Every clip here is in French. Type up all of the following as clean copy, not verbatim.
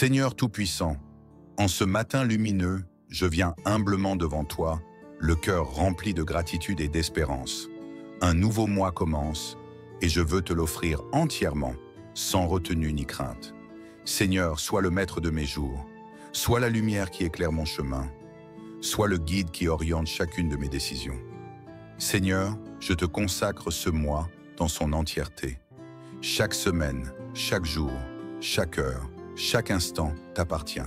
Seigneur Tout-Puissant, en ce matin lumineux, je viens humblement devant toi, le cœur rempli de gratitude et d'espérance. Un nouveau mois commence et je veux te l'offrir entièrement, sans retenue ni crainte. Seigneur, sois le maître de mes jours, sois la lumière qui éclaire mon chemin, sois le guide qui oriente chacune de mes décisions. Seigneur, je te consacre ce mois dans son entièreté. Chaque semaine, chaque jour, chaque heure, chaque instant t'appartient.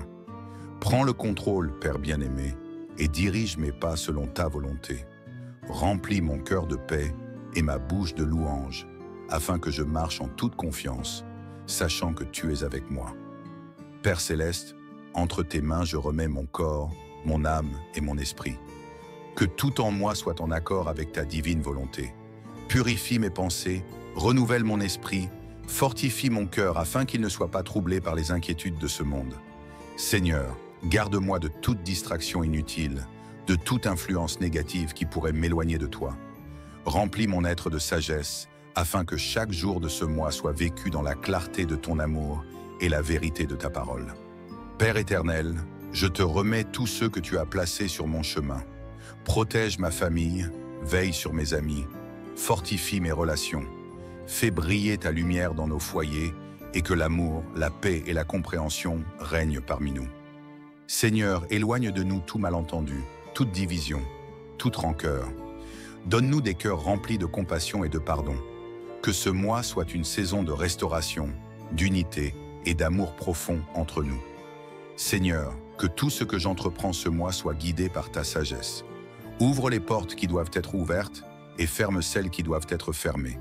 Prends le contrôle, Père bien-aimé, et dirige mes pas selon ta volonté. Remplis mon cœur de paix et ma bouche de louange, afin que je marche en toute confiance, sachant que tu es avec moi. Père céleste, entre tes mains je remets mon corps, mon âme et mon esprit. Que tout en moi soit en accord avec ta divine volonté. Purifie mes pensées, renouvelle mon esprit, fortifie mon cœur afin qu'il ne soit pas troublé par les inquiétudes de ce monde. Seigneur, garde-moi de toute distraction inutile, de toute influence négative qui pourrait m'éloigner de toi. Remplis mon être de sagesse, afin que chaque jour de ce mois soit vécu dans la clarté de ton amour et la vérité de ta parole. Père éternel, je te remets tous ceux que tu as placés sur mon chemin. Protège ma famille, veille sur mes amis, fortifie mes relations. Fais briller ta lumière dans nos foyers et que l'amour, la paix et la compréhension règnent parmi nous. Seigneur, éloigne de nous tout malentendu, toute division, toute rancœur. Donne-nous des cœurs remplis de compassion et de pardon. Que ce mois soit une saison de restauration, d'unité et d'amour profond entre nous. Seigneur, que tout ce que j'entreprends ce mois soit guidé par ta sagesse. Ouvre les portes qui doivent être ouvertes et ferme celles qui doivent être fermées.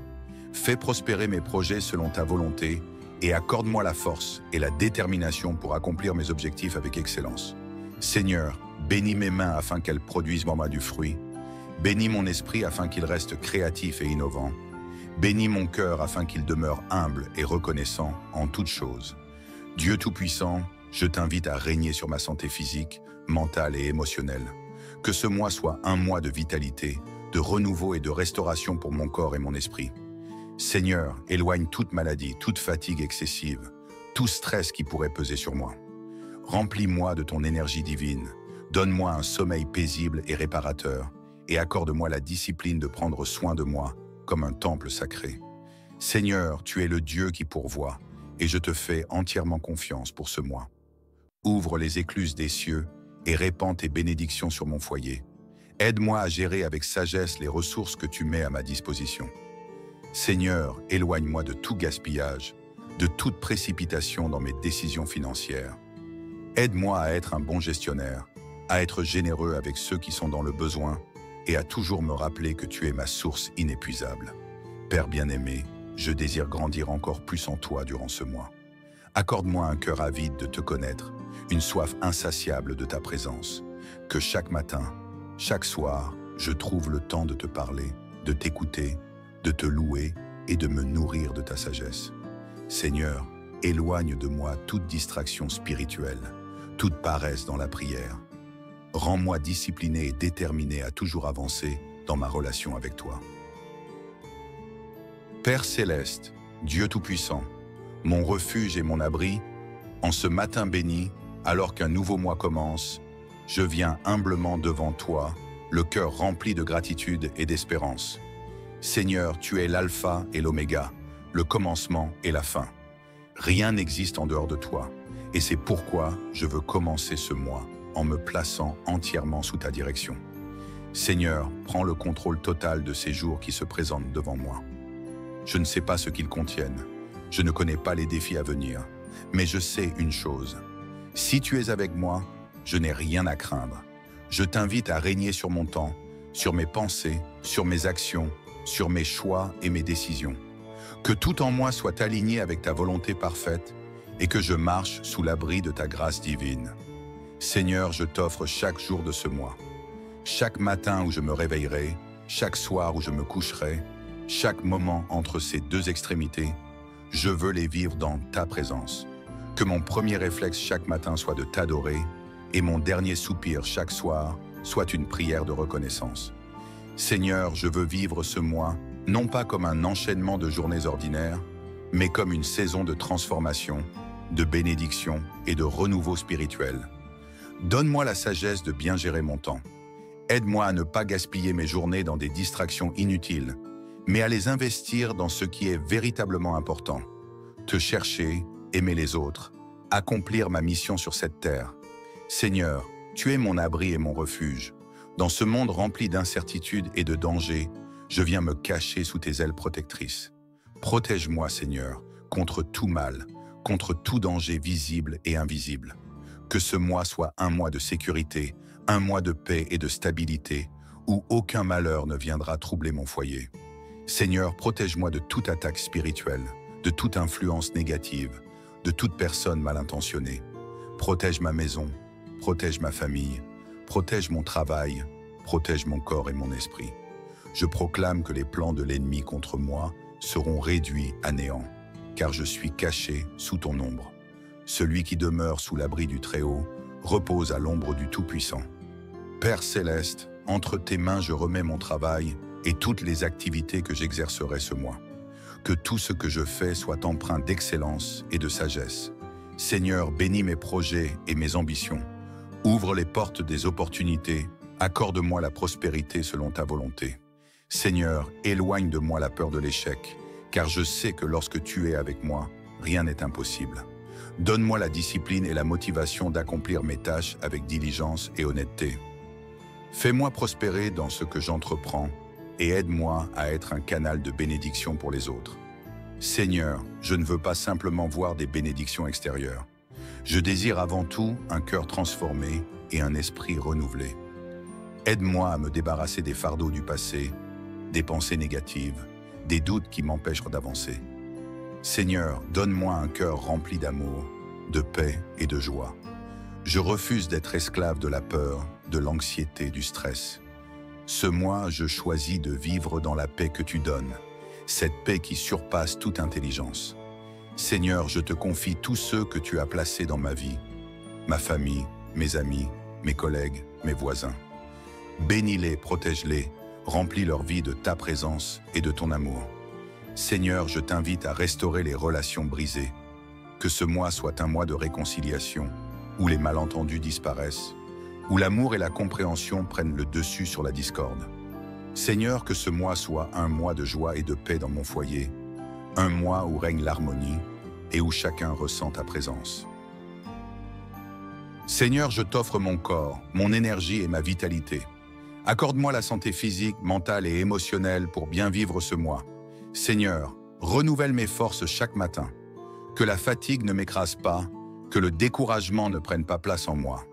Fais prospérer mes projets selon ta volonté et accorde-moi la force et la détermination pour accomplir mes objectifs avec excellence. Seigneur, bénis mes mains afin qu'elles produisent en moi du fruit. Bénis mon esprit afin qu'il reste créatif et innovant. Bénis mon cœur afin qu'il demeure humble et reconnaissant en toutes choses. Dieu Tout-Puissant, je t'invite à régner sur ma santé physique, mentale et émotionnelle. Que ce mois soit un mois de vitalité, de renouveau et de restauration pour mon corps et mon esprit. Seigneur, éloigne toute maladie, toute fatigue excessive, tout stress qui pourrait peser sur moi. Remplis-moi de ton énergie divine, donne-moi un sommeil paisible et réparateur, et accorde-moi la discipline de prendre soin de moi comme un temple sacré. Seigneur, tu es le Dieu qui pourvoit, et je te fais entièrement confiance pour ce mois. Ouvre les écluses des cieux et répands tes bénédictions sur mon foyer. Aide-moi à gérer avec sagesse les ressources que tu mets à ma disposition. Seigneur, éloigne-moi de tout gaspillage, de toute précipitation dans mes décisions financières. Aide-moi à être un bon gestionnaire, à être généreux avec ceux qui sont dans le besoin et à toujours me rappeler que tu es ma source inépuisable. Père bien-aimé, je désire grandir encore plus en toi durant ce mois. Accorde-moi un cœur avide de te connaître, une soif insatiable de ta présence. Que chaque matin, chaque soir, je trouve le temps de te parler, de t'écouter, de te louer et de me nourrir de ta sagesse. Seigneur, éloigne de moi toute distraction spirituelle, toute paresse dans la prière. Rends-moi discipliné et déterminé à toujours avancer dans ma relation avec toi. Père céleste, Dieu Tout-Puissant, mon refuge et mon abri, en ce matin béni, alors qu'un nouveau mois commence, je viens humblement devant toi, le cœur rempli de gratitude et d'espérance. Seigneur, tu es l'alpha et l'oméga, le commencement et la fin. Rien n'existe en dehors de toi, et c'est pourquoi je veux commencer ce mois en me plaçant entièrement sous ta direction. Seigneur, prends le contrôle total de ces jours qui se présentent devant moi. Je ne sais pas ce qu'ils contiennent, je ne connais pas les défis à venir, mais je sais une chose. Si tu es avec moi, je n'ai rien à craindre. Je t'invite à régner sur mon temps, sur mes pensées, sur mes actions, sur mes choix et mes décisions. Que tout en moi soit aligné avec ta volonté parfaite et que je marche sous l'abri de ta grâce divine. Seigneur, je t'offre chaque jour de ce mois. Chaque matin où je me réveillerai, chaque soir où je me coucherai, chaque moment entre ces deux extrémités, je veux les vivre dans ta présence. Que mon premier réflexe chaque matin soit de t'adorer et mon dernier soupir chaque soir soit une prière de reconnaissance. Seigneur, je veux vivre ce mois, non pas comme un enchaînement de journées ordinaires, mais comme une saison de transformation, de bénédiction et de renouveau spirituel. Donne-moi la sagesse de bien gérer mon temps. Aide-moi à ne pas gaspiller mes journées dans des distractions inutiles, mais à les investir dans ce qui est véritablement important. Te chercher, aimer les autres, accomplir ma mission sur cette terre. Seigneur, tu es mon abri et mon refuge. Dans ce monde rempli d'incertitudes et de dangers, je viens me cacher sous tes ailes protectrices. Protège-moi, Seigneur, contre tout mal, contre tout danger visible et invisible. Que ce mois soit un mois de sécurité, un mois de paix et de stabilité, où aucun malheur ne viendra troubler mon foyer. Seigneur, protège-moi de toute attaque spirituelle, de toute influence négative, de toute personne mal intentionnée. Protège ma maison, protège ma famille, protège mon travail, protège mon corps et mon esprit. Je proclame que les plans de l'ennemi contre moi seront réduits à néant, car je suis caché sous ton ombre. Celui qui demeure sous l'abri du Très-Haut repose à l'ombre du Tout-Puissant. Père céleste, entre tes mains je remets mon travail et toutes les activités que j'exercerai ce mois. Que tout ce que je fais soit empreint d'excellence et de sagesse. Seigneur, bénis mes projets et mes ambitions. Ouvre les portes des opportunités, accorde-moi la prospérité selon ta volonté. Seigneur, éloigne de moi la peur de l'échec, car je sais que lorsque tu es avec moi, rien n'est impossible. Donne-moi la discipline et la motivation d'accomplir mes tâches avec diligence et honnêteté. Fais-moi prospérer dans ce que j'entreprends et aide-moi à être un canal de bénédiction pour les autres. Seigneur, je ne veux pas simplement voir des bénédictions extérieures. Je désire avant tout un cœur transformé et un esprit renouvelé. Aide-moi à me débarrasser des fardeaux du passé, des pensées négatives, des doutes qui m'empêchent d'avancer. Seigneur, donne-moi un cœur rempli d'amour, de paix et de joie. Je refuse d'être esclave de la peur, de l'anxiété, du stress. Ce mois, je choisis de vivre dans la paix que tu donnes, cette paix qui surpasse toute intelligence. Seigneur, je te confie tous ceux que tu as placés dans ma vie, ma famille, mes amis, mes collègues, mes voisins. Bénis-les, protège-les, remplis leur vie de ta présence et de ton amour. Seigneur, je t'invite à restaurer les relations brisées. Que ce mois soit un mois de réconciliation, où les malentendus disparaissent, où l'amour et la compréhension prennent le dessus sur la discorde. Seigneur, que ce mois soit un mois de joie et de paix dans mon foyer, un mois où règne l'harmonie et où chacun ressent ta présence. Seigneur, je t'offre mon corps, mon énergie et ma vitalité. Accorde-moi la santé physique, mentale et émotionnelle pour bien vivre ce mois. Seigneur, renouvelle mes forces chaque matin. Que la fatigue ne m'écrase pas, que le découragement ne prenne pas place en moi.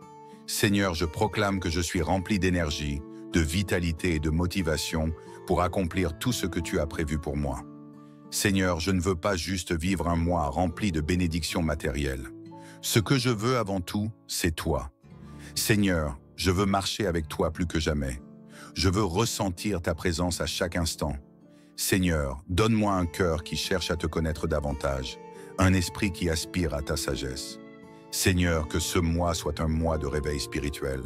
Seigneur, je proclame que je suis rempli d'énergie, de vitalité et de motivation pour accomplir tout ce que tu as prévu pour moi. Seigneur, je ne veux pas juste vivre un mois rempli de bénédictions matérielles. Ce que je veux avant tout, c'est toi. Seigneur, je veux marcher avec toi plus que jamais. Je veux ressentir ta présence à chaque instant. Seigneur, donne-moi un cœur qui cherche à te connaître davantage, un esprit qui aspire à ta sagesse. Seigneur, que ce mois soit un mois de réveil spirituel,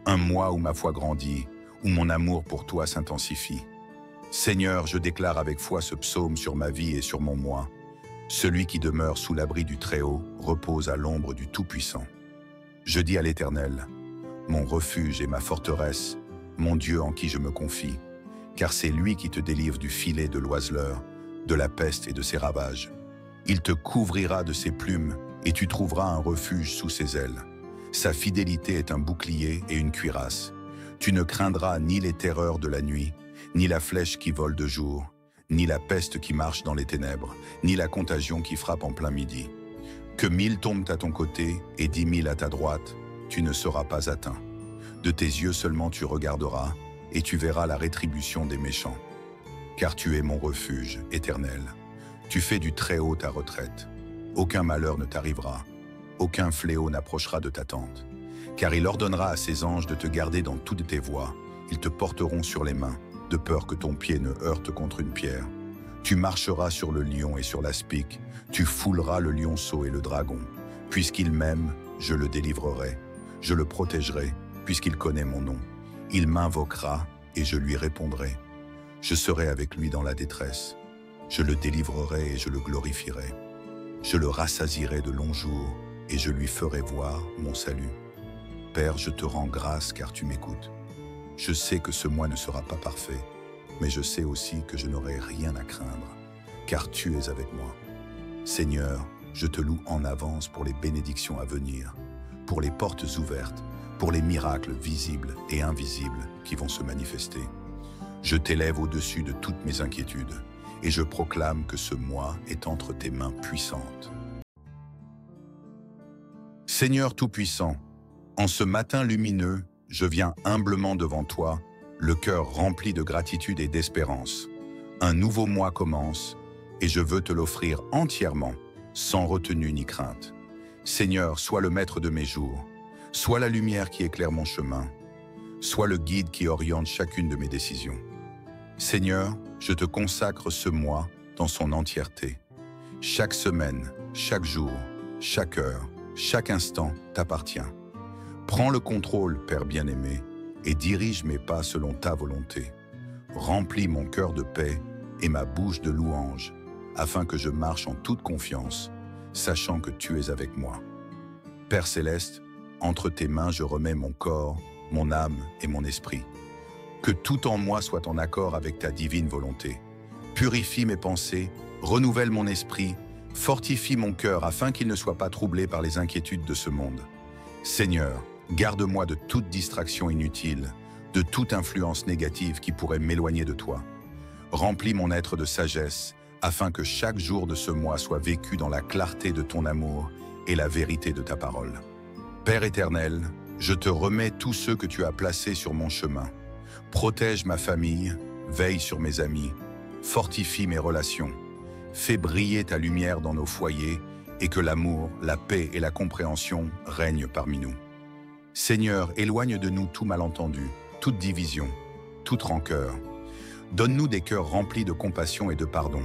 un mois où ma foi grandit, où mon amour pour toi s'intensifie. Seigneur, je déclare avec foi ce psaume sur ma vie et sur mon moi. Celui qui demeure sous l'abri du Très-Haut repose à l'ombre du Tout-Puissant. Je dis à l'Éternel, mon refuge et ma forteresse, mon Dieu en qui je me confie, car c'est lui qui te délivre du filet de l'oiseleur, de la peste et de ses ravages. Il te couvrira de ses plumes et tu trouveras un refuge sous ses ailes. Sa fidélité est un bouclier et une cuirasse. Tu ne craindras ni les terreurs de la nuit, ni la flèche qui vole de jour, ni la peste qui marche dans les ténèbres, ni la contagion qui frappe en plein midi. Que 1000 tombent à ton côté et 10 000 à ta droite, tu ne seras pas atteint. De tes yeux seulement tu regarderas, et tu verras la rétribution des méchants. Car tu es mon refuge éternel. Tu fais du Très-Haut ta retraite. Aucun malheur ne t'arrivera, aucun fléau n'approchera de ta tente. Car il ordonnera à ses anges de te garder dans toutes tes voies. Ils te porteront sur les mains, de peur que ton pied ne heurte contre une pierre. Tu marcheras sur le lion et sur l'aspic, tu fouleras le lionceau et le dragon. Puisqu'il m'aime, je le délivrerai. Je le protégerai, puisqu'il connaît mon nom. Il m'invoquera et je lui répondrai. Je serai avec lui dans la détresse. Je le délivrerai et je le glorifierai. Je le rassasierai de longs jours et je lui ferai voir mon salut. Père, je te rends grâce car tu m'écoutes. Je sais que ce mois ne sera pas parfait, mais je sais aussi que je n'aurai rien à craindre, car tu es avec moi. Seigneur, je te loue en avance pour les bénédictions à venir, pour les portes ouvertes, pour les miracles visibles et invisibles qui vont se manifester. Je t'élève au-dessus de toutes mes inquiétudes et je proclame que ce mois est entre tes mains puissantes. Seigneur Tout-Puissant, en ce matin lumineux, je viens humblement devant toi, le cœur rempli de gratitude et d'espérance. Un nouveau mois commence et je veux te l'offrir entièrement, sans retenue ni crainte. Seigneur, sois le maître de mes jours, sois la lumière qui éclaire mon chemin, sois le guide qui oriente chacune de mes décisions. Seigneur, je te consacre ce mois dans son entièreté. Chaque semaine, chaque jour, chaque heure, chaque instant t'appartient. Prends le contrôle, Père bien-aimé, et dirige mes pas selon ta volonté. Remplis mon cœur de paix et ma bouche de louange, afin que je marche en toute confiance, sachant que tu es avec moi. Père céleste, entre tes mains je remets mon corps, mon âme et mon esprit. Que tout en moi soit en accord avec ta divine volonté. Purifie mes pensées, renouvelle mon esprit, fortifie mon cœur afin qu'il ne soit pas troublé par les inquiétudes de ce monde. Seigneur, garde-moi de toute distraction inutile, de toute influence négative qui pourrait m'éloigner de toi. Remplis mon être de sagesse, afin que chaque jour de ce mois soit vécu dans la clarté de ton amour et la vérité de ta parole. Père éternel, je te remets tous ceux que tu as placés sur mon chemin. Protège ma famille, veille sur mes amis, fortifie mes relations, fais briller ta lumière dans nos foyers et que l'amour, la paix et la compréhension règnent parmi nous. Seigneur, éloigne de nous tout malentendu, toute division, toute rancœur. Donne-nous des cœurs remplis de compassion et de pardon.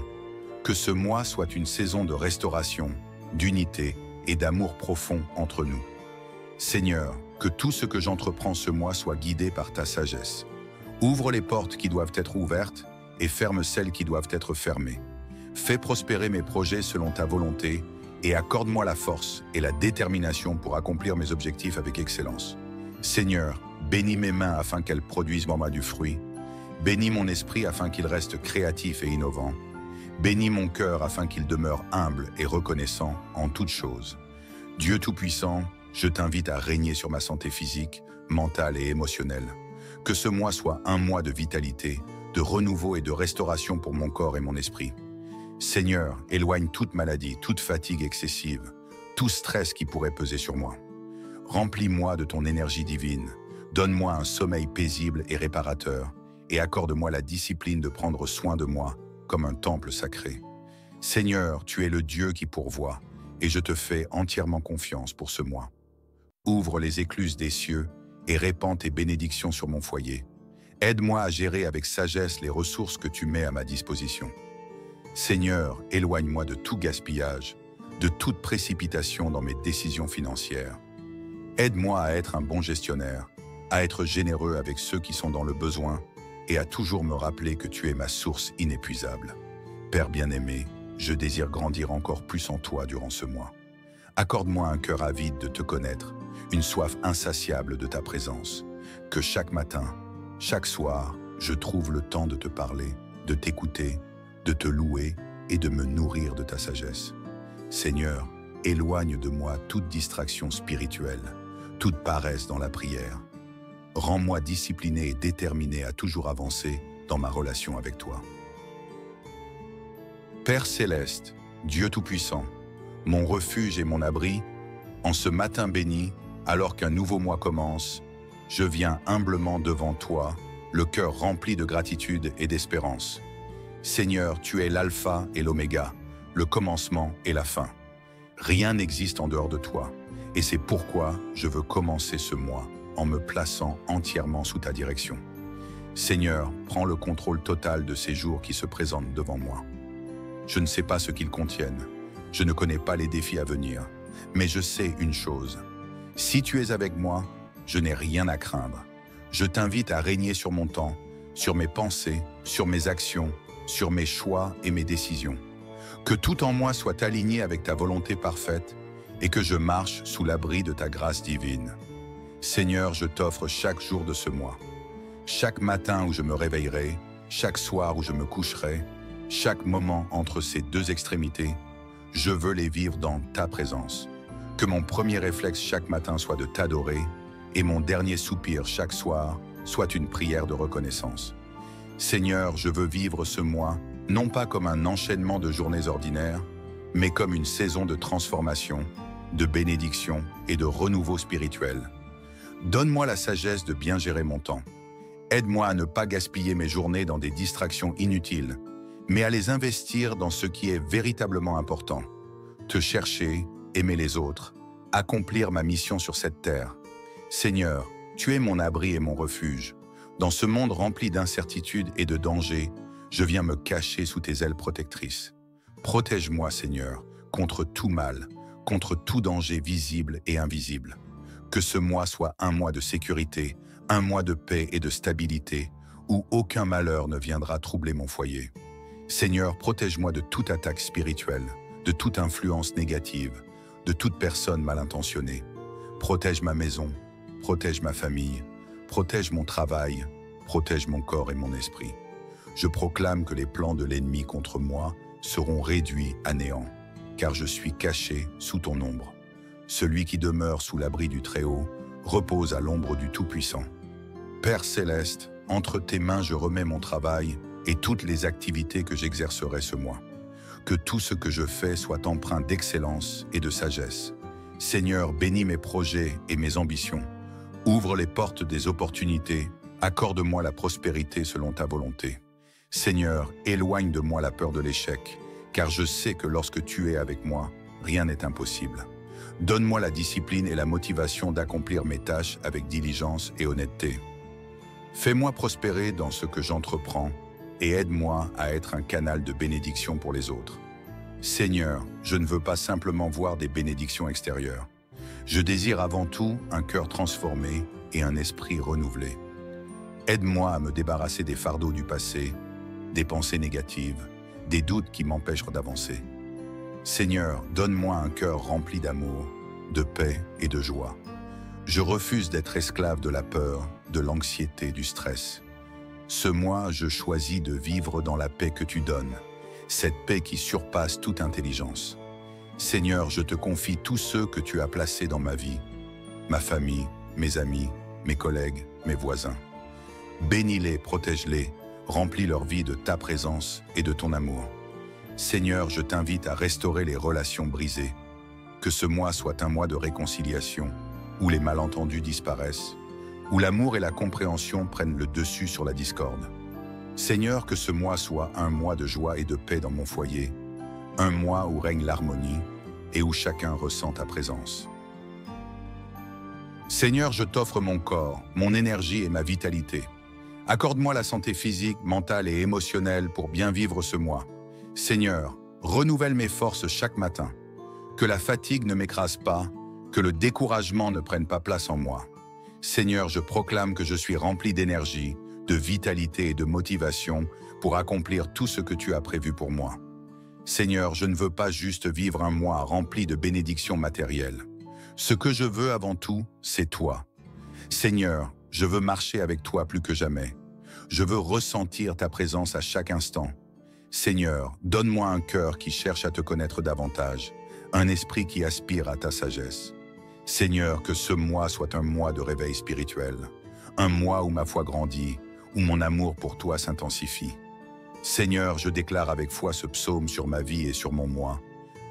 Que ce mois soit une saison de restauration, d'unité et d'amour profond entre nous. Seigneur, que tout ce que j'entreprends ce mois soit guidé par ta sagesse. Ouvre les portes qui doivent être ouvertes et ferme celles qui doivent être fermées. Fais prospérer mes projets selon ta volonté et accorde-moi la force et la détermination pour accomplir mes objectifs avec excellence. Seigneur, bénis mes mains afin qu'elles produisent en moi du fruit. Bénis mon esprit afin qu'il reste créatif et innovant. Bénis mon cœur afin qu'il demeure humble et reconnaissant en toutes choses. Dieu Tout-Puissant, je t'invite à régner sur ma santé physique, mentale et émotionnelle. Que ce mois soit un mois de vitalité, de renouveau et de restauration pour mon corps et mon esprit. Seigneur, éloigne toute maladie, toute fatigue excessive, tout stress qui pourrait peser sur moi. Remplis-moi de ton énergie divine, donne-moi un sommeil paisible et réparateur, et accorde-moi la discipline de prendre soin de moi comme un temple sacré. Seigneur, tu es le Dieu qui pourvoit, et je te fais entièrement confiance pour ce mois. Ouvre les écluses des cieux et répands tes bénédictions sur mon foyer. Aide-moi à gérer avec sagesse les ressources que tu mets à ma disposition. Seigneur, éloigne-moi de tout gaspillage, de toute précipitation dans mes décisions financières. Aide-moi à être un bon gestionnaire, à être généreux avec ceux qui sont dans le besoin et à toujours me rappeler que tu es ma source inépuisable. Père bien-aimé, je désire grandir encore plus en toi durant ce mois. Accorde-moi un cœur avide de te connaître, une soif insatiable de ta présence. Que chaque matin, chaque soir, je trouve le temps de te parler, de t'écouter, de te louer et de me nourrir de ta sagesse. Seigneur, éloigne de moi toute distraction spirituelle, toute paresse dans la prière. Rends-moi discipliné et déterminé à toujours avancer dans ma relation avec toi. Père céleste, Dieu Tout-Puissant, mon refuge et mon abri, en ce matin béni, alors qu'un nouveau mois commence, je viens humblement devant toi, le cœur rempli de gratitude et d'espérance. Seigneur, tu es l'alpha et l'oméga, le commencement et la fin. Rien n'existe en dehors de toi, et c'est pourquoi je veux commencer ce mois en me plaçant entièrement sous ta direction. Seigneur, prends le contrôle total de ces jours qui se présentent devant moi. Je ne sais pas ce qu'ils contiennent, je ne connais pas les défis à venir, mais je sais une chose. Si tu es avec moi, je n'ai rien à craindre. Je t'invite à régner sur mon temps, sur mes pensées, sur mes actions, sur mes choix et mes décisions. Que tout en moi soit aligné avec ta volonté parfaite et que je marche sous l'abri de ta grâce divine. Seigneur, je t'offre chaque jour de ce mois. Chaque matin où je me réveillerai, chaque soir où je me coucherai, chaque moment entre ces deux extrémités, je veux les vivre dans ta présence. Que mon premier réflexe chaque matin soit de t'adorer et mon dernier soupir chaque soir soit une prière de reconnaissance. Seigneur, je veux vivre ce mois non pas comme un enchaînement de journées ordinaires, mais comme une saison de transformation, de bénédiction et de renouveau spirituel. Donne-moi la sagesse de bien gérer mon temps. Aide-moi à ne pas gaspiller mes journées dans des distractions inutiles, mais à les investir dans ce qui est véritablement important. Te chercher, aimer les autres, accomplir ma mission sur cette terre. Seigneur, tu es mon abri et mon refuge. Dans ce monde rempli d'incertitudes et de dangers, je viens me cacher sous tes ailes protectrices. Protège-moi, Seigneur, contre tout mal, contre tout danger visible et invisible. Que ce mois soit un mois de sécurité, un mois de paix et de stabilité, où aucun malheur ne viendra troubler mon foyer. Seigneur, protège-moi de toute attaque spirituelle, de toute influence négative, de toute personne mal intentionnée. Protège ma maison, protège ma famille, protège mon travail, protège mon corps et mon esprit. Je proclame que les plans de l'ennemi contre moi seront réduits à néant, car je suis caché sous ton ombre. Celui qui demeure sous l'abri du Très-Haut repose à l'ombre du Tout-Puissant. Père céleste, entre tes mains je remets mon travail et toutes les activités que j'exercerai ce mois. Que tout ce que je fais soit empreint d'excellence et de sagesse. Seigneur, bénis mes projets et mes ambitions. Ouvre les portes des opportunités, accorde-moi la prospérité selon ta volonté. Seigneur, éloigne de moi la peur de l'échec, car je sais que lorsque tu es avec moi, rien n'est impossible. Donne-moi la discipline et la motivation d'accomplir mes tâches avec diligence et honnêteté. Fais-moi prospérer dans ce que j'entreprends et aide-moi à être un canal de bénédiction pour les autres. Seigneur, je ne veux pas simplement voir des bénédictions extérieures. Je désire avant tout un cœur transformé et un esprit renouvelé. Aide-moi à me débarrasser des fardeaux du passé, des pensées négatives, des doutes qui m'empêchent d'avancer. Seigneur, donne-moi un cœur rempli d'amour, de paix et de joie. Je refuse d'être esclave de la peur, de l'anxiété, du stress. Ce mois, je choisis de vivre dans la paix que tu donnes, cette paix qui surpasse toute intelligence. Seigneur, je te confie tous ceux que tu as placés dans ma vie, ma famille, mes amis, mes collègues, mes voisins. Bénis-les, protège-les, remplis leur vie de ta présence et de ton amour. Seigneur, je t'invite à restaurer les relations brisées. Que ce mois soit un mois de réconciliation, où les malentendus disparaissent, où l'amour et la compréhension prennent le dessus sur la discorde. Seigneur, que ce mois soit un mois de joie et de paix dans mon foyer, un mois où règne l'harmonie et où chacun ressent ta présence. Seigneur, je t'offre mon corps, mon énergie et ma vitalité. Accorde-moi la santé physique, mentale et émotionnelle pour bien vivre ce mois. Seigneur, renouvelle mes forces chaque matin. Que la fatigue ne m'écrase pas, que le découragement ne prenne pas place en moi. Seigneur, je proclame que je suis rempli d'énergie, de vitalité et de motivation pour accomplir tout ce que tu as prévu pour moi. Seigneur, je ne veux pas juste vivre un mois rempli de bénédictions matérielles. Ce que je veux avant tout, c'est toi. Seigneur, je veux marcher avec toi plus que jamais. Je veux ressentir ta présence à chaque instant. Seigneur, donne-moi un cœur qui cherche à te connaître davantage, un esprit qui aspire à ta sagesse. Seigneur, que ce mois soit un mois de réveil spirituel, un mois où ma foi grandit, où mon amour pour toi s'intensifie. Seigneur, je déclare avec foi ce psaume sur ma vie et sur mon moi.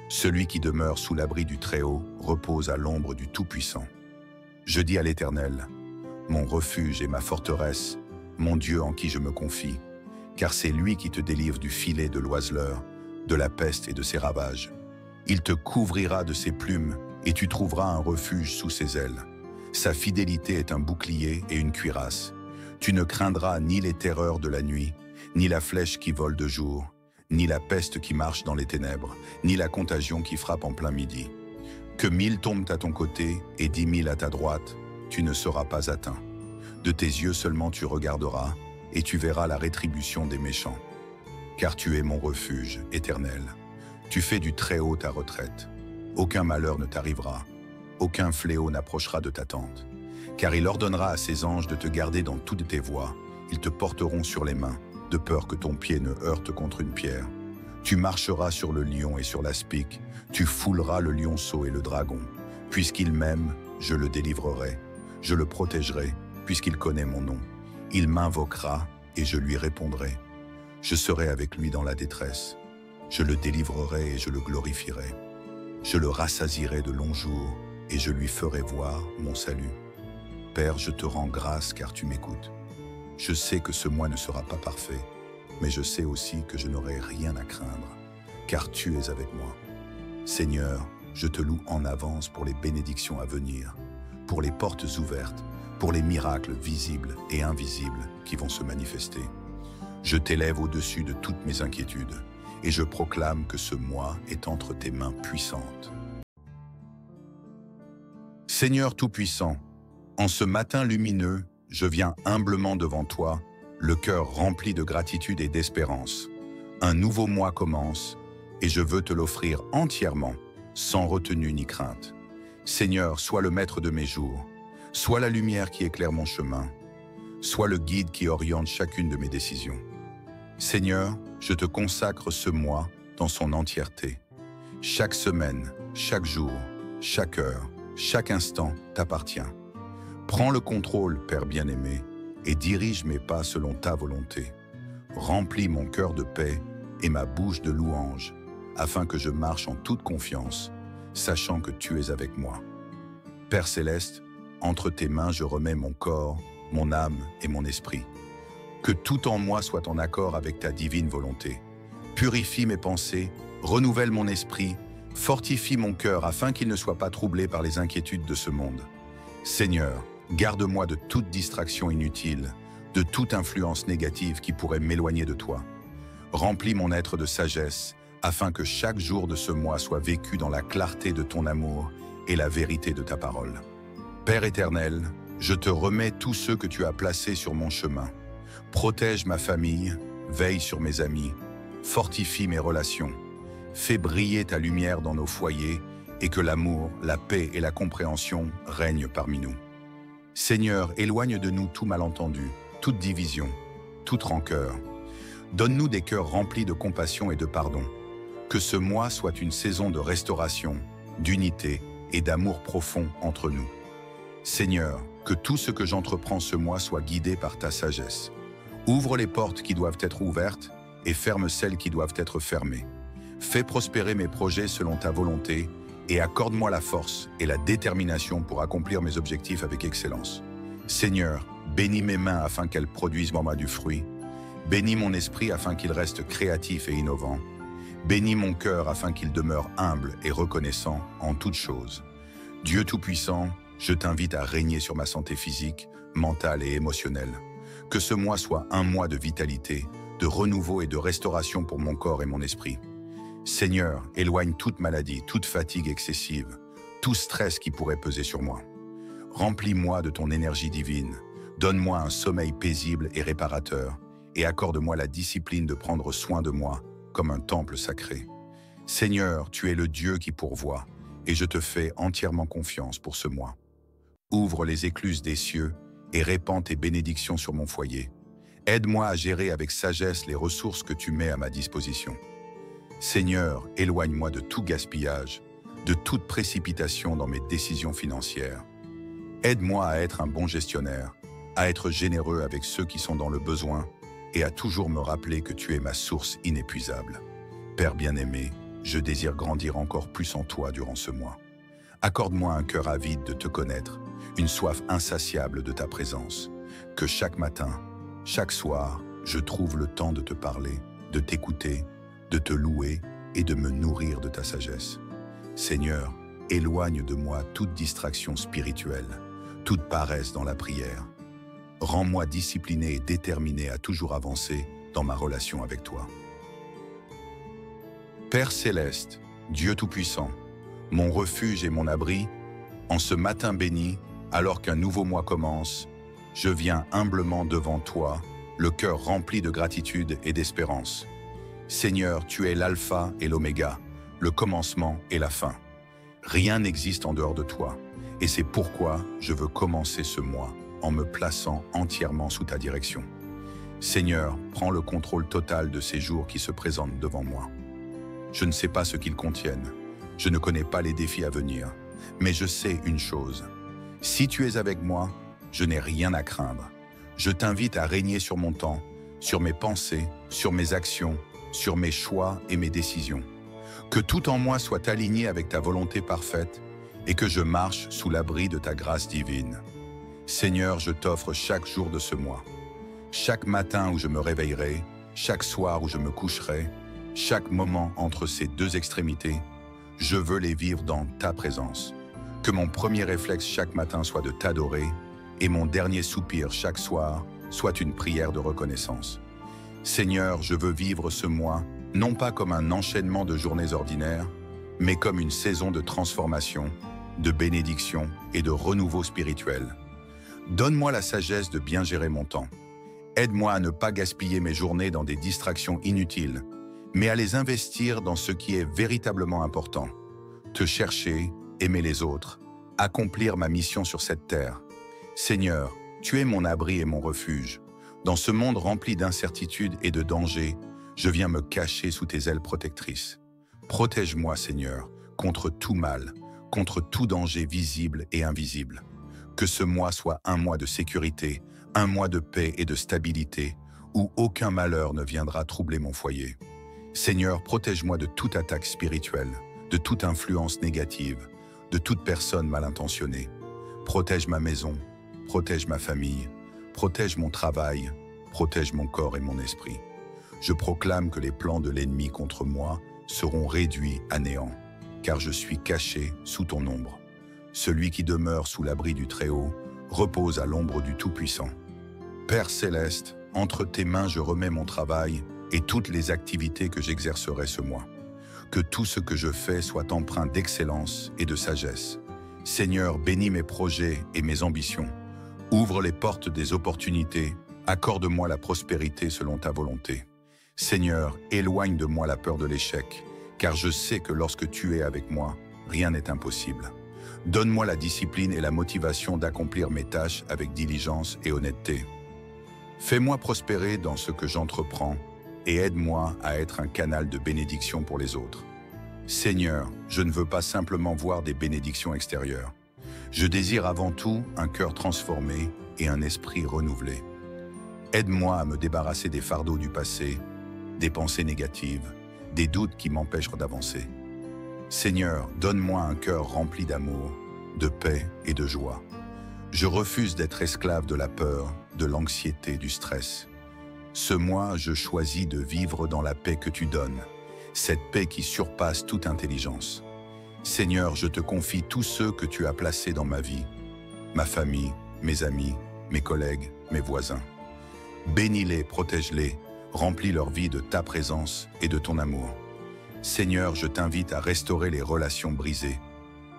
Celui qui demeure sous l'abri du Très-Haut repose à l'ombre du Tout-Puissant. Je dis à l'Éternel, mon refuge et ma forteresse, mon Dieu en qui je me confie, car c'est lui qui te délivre du filet de l'oiseleur, de la peste et de ses ravages. Il te couvrira de ses plumes et tu trouveras un refuge sous ses ailes. Sa fidélité est un bouclier et une cuirasse. Tu ne craindras ni les terreurs de la nuit, ni la flèche qui vole de jour, ni la peste qui marche dans les ténèbres, ni la contagion qui frappe en plein midi. Que 1000 tombent à ton côté et 10 000 à ta droite, tu ne seras pas atteint. De tes yeux seulement tu regarderas, et tu verras la rétribution des méchants. Car tu es mon refuge éternel. Tu fais du Très-Haut ta retraite. Aucun malheur ne t'arrivera, aucun fléau n'approchera de ta tente. Car il ordonnera à ses anges de te garder dans toutes tes voies. Ils te porteront sur les mains, de peur que ton pied ne heurte contre une pierre. Tu marcheras sur le lion et sur l'aspic, tu fouleras le lionceau et le dragon. Puisqu'il m'aime, je le délivrerai. Je le protégerai, puisqu'il connaît mon nom. Il m'invoquera et je lui répondrai. Je serai avec lui dans la détresse. Je le délivrerai et je le glorifierai. Je le rassasierai de longs jours et je lui ferai voir mon salut. Père, je te rends grâce car tu m'écoutes. Je sais que ce mois ne sera pas parfait, mais je sais aussi que je n'aurai rien à craindre, car tu es avec moi. Seigneur, je te loue en avance pour les bénédictions à venir, pour les portes ouvertes, pour les miracles visibles et invisibles qui vont se manifester. Je t'élève au-dessus de toutes mes inquiétudes, et je proclame que ce mois est entre tes mains puissantes. Seigneur Tout-Puissant, en ce matin lumineux, je viens humblement devant toi, le cœur rempli de gratitude et d'espérance. Un nouveau mois commence, et je veux te l'offrir entièrement, sans retenue ni crainte. Seigneur, sois le maître de mes jours, sois la lumière qui éclaire mon chemin, sois le guide qui oriente chacune de mes décisions. Seigneur, je te consacre ce mois dans son entièreté. Chaque semaine, chaque jour, chaque heure, chaque instant t'appartient. Prends le contrôle, Père bien-aimé, et dirige mes pas selon ta volonté. Remplis mon cœur de paix et ma bouche de louange, afin que je marche en toute confiance, sachant que tu es avec moi. Père céleste, entre tes mains je remets mon corps, mon âme et mon esprit. Que tout en moi soit en accord avec ta divine volonté. Purifie mes pensées, renouvelle mon esprit, fortifie mon cœur afin qu'il ne soit pas troublé par les inquiétudes de ce monde. Seigneur, garde-moi de toute distraction inutile, de toute influence négative qui pourrait m'éloigner de toi. Remplis mon être de sagesse, afin que chaque jour de ce mois soit vécu dans la clarté de ton amour et la vérité de ta parole. Père éternel, je te remets tous ceux que tu as placés sur mon chemin. Protège ma famille, veille sur mes amis, fortifie mes relations. Fais briller ta lumière dans nos foyers et que l'amour, la paix et la compréhension règnent parmi nous. Seigneur, éloigne de nous tout malentendu, toute division, toute rancœur. Donne-nous des cœurs remplis de compassion et de pardon. Que ce mois soit une saison de restauration, d'unité et d'amour profond entre nous. Seigneur, que tout ce que j'entreprends ce mois soit guidé par ta sagesse. Ouvre les portes qui doivent être ouvertes et ferme celles qui doivent être fermées. Fais prospérer mes projets selon ta volonté et accorde-moi la force et la détermination pour accomplir mes objectifs avec excellence. Seigneur, bénis mes mains afin qu'elles produisent en moi du fruit. Bénis mon esprit afin qu'il reste créatif et innovant. Bénis mon cœur afin qu'il demeure humble et reconnaissant en toutes choses. Dieu Tout-Puissant, je t'invite à régner sur ma santé physique, mentale et émotionnelle. Que ce mois soit un mois de vitalité, de renouveau et de restauration pour mon corps et mon esprit. Seigneur, éloigne toute maladie, toute fatigue excessive, tout stress qui pourrait peser sur moi. Remplis-moi de ton énergie divine, donne-moi un sommeil paisible et réparateur, et accorde-moi la discipline de prendre soin de moi comme un temple sacré. Seigneur, tu es le Dieu qui pourvoit, et je te fais entièrement confiance pour ce mois. Ouvre les écluses des cieux et répands tes bénédictions sur mon foyer. Aide-moi à gérer avec sagesse les ressources que tu mets à ma disposition. Seigneur, éloigne-moi de tout gaspillage, de toute précipitation dans mes décisions financières. Aide-moi à être un bon gestionnaire, à être généreux avec ceux qui sont dans le besoin et à toujours me rappeler que tu es ma source inépuisable. Père bien-aimé, je désire grandir encore plus en toi durant ce mois. Accorde-moi un cœur avide de te connaître, une soif insatiable de ta présence. Que chaque matin, chaque soir, je trouve le temps de te parler, de t'écouter, de te louer et de me nourrir de ta sagesse. Seigneur, éloigne de moi toute distraction spirituelle, toute paresse dans la prière. Rends-moi discipliné et déterminé à toujours avancer dans ma relation avec toi. Père céleste, Dieu Tout-Puissant, mon refuge et mon abri, en ce matin béni, alors qu'un nouveau mois commence, je viens humblement devant toi, le cœur rempli de gratitude et d'espérance. Seigneur, tu es l'alpha et l'oméga, le commencement et la fin. Rien n'existe en dehors de toi, et c'est pourquoi je veux commencer ce mois en me plaçant entièrement sous ta direction. Seigneur, prends le contrôle total de ces jours qui se présentent devant moi. Je ne sais pas ce qu'ils contiennent, je ne connais pas les défis à venir, mais je sais une chose. Si tu es avec moi, je n'ai rien à craindre. Je t'invite à régner sur mon temps, sur mes pensées, sur mes actions, sur mes choix et mes décisions. Que tout en moi soit aligné avec ta volonté parfaite et que je marche sous l'abri de ta grâce divine. Seigneur, je t'offre chaque jour de ce mois. Chaque matin où je me réveillerai, chaque soir où je me coucherai, chaque moment entre ces deux extrémités, je veux les vivre dans ta présence. Que mon premier réflexe chaque matin soit de t'adorer et mon dernier soupir chaque soir soit une prière de reconnaissance. Seigneur, je veux vivre ce mois non pas comme un enchaînement de journées ordinaires, mais comme une saison de transformation, de bénédiction et de renouveau spirituel. Donne-moi la sagesse de bien gérer mon temps. Aide-moi à ne pas gaspiller mes journées dans des distractions inutiles, mais à les investir dans ce qui est véritablement important. Te chercher, aimer les autres, accomplir ma mission sur cette terre. Seigneur, tu es mon abri et mon refuge. Dans ce monde rempli d'incertitudes et de dangers, je viens me cacher sous tes ailes protectrices. Protège-moi, Seigneur, contre tout mal, contre tout danger visible et invisible. Que ce mois soit un mois de sécurité, un mois de paix et de stabilité, où aucun malheur ne viendra troubler mon foyer. Seigneur, protège-moi de toute attaque spirituelle, de toute influence négative, de toute personne mal intentionnée. Protège ma maison, protège ma famille, protège mon travail, protège mon corps et mon esprit. Je proclame que les plans de l'ennemi contre moi seront réduits à néant, car je suis caché sous ton ombre. Celui qui demeure sous l'abri du Très-Haut repose à l'ombre du Tout-Puissant. Père céleste, entre tes mains je remets mon travail et toutes les activités que j'exercerai ce mois. Que tout ce que je fais soit empreint d'excellence et de sagesse. Seigneur, bénis mes projets et mes ambitions. Ouvre les portes des opportunités. Accorde-moi la prospérité selon ta volonté. Seigneur, éloigne de moi la peur de l'échec, car je sais que lorsque tu es avec moi, rien n'est impossible. Donne-moi la discipline et la motivation d'accomplir mes tâches avec diligence et honnêteté. Fais-moi prospérer dans ce que j'entreprends et aide-moi à être un canal de bénédiction pour les autres. Seigneur, je ne veux pas simplement voir des bénédictions extérieures. Je désire avant tout un cœur transformé et un esprit renouvelé. Aide-moi à me débarrasser des fardeaux du passé, des pensées négatives, des doutes qui m'empêchent d'avancer. Seigneur, donne-moi un cœur rempli d'amour, de paix et de joie. Je refuse d'être esclave de la peur, de l'anxiété, du stress. Ce mois, je choisis de vivre dans la paix que tu donnes, cette paix qui surpasse toute intelligence. Seigneur, je te confie tous ceux que tu as placés dans ma vie, ma famille, mes amis, mes collègues, mes voisins. Bénis-les, protège-les, remplis leur vie de ta présence et de ton amour. Seigneur, je t'invite à restaurer les relations brisées.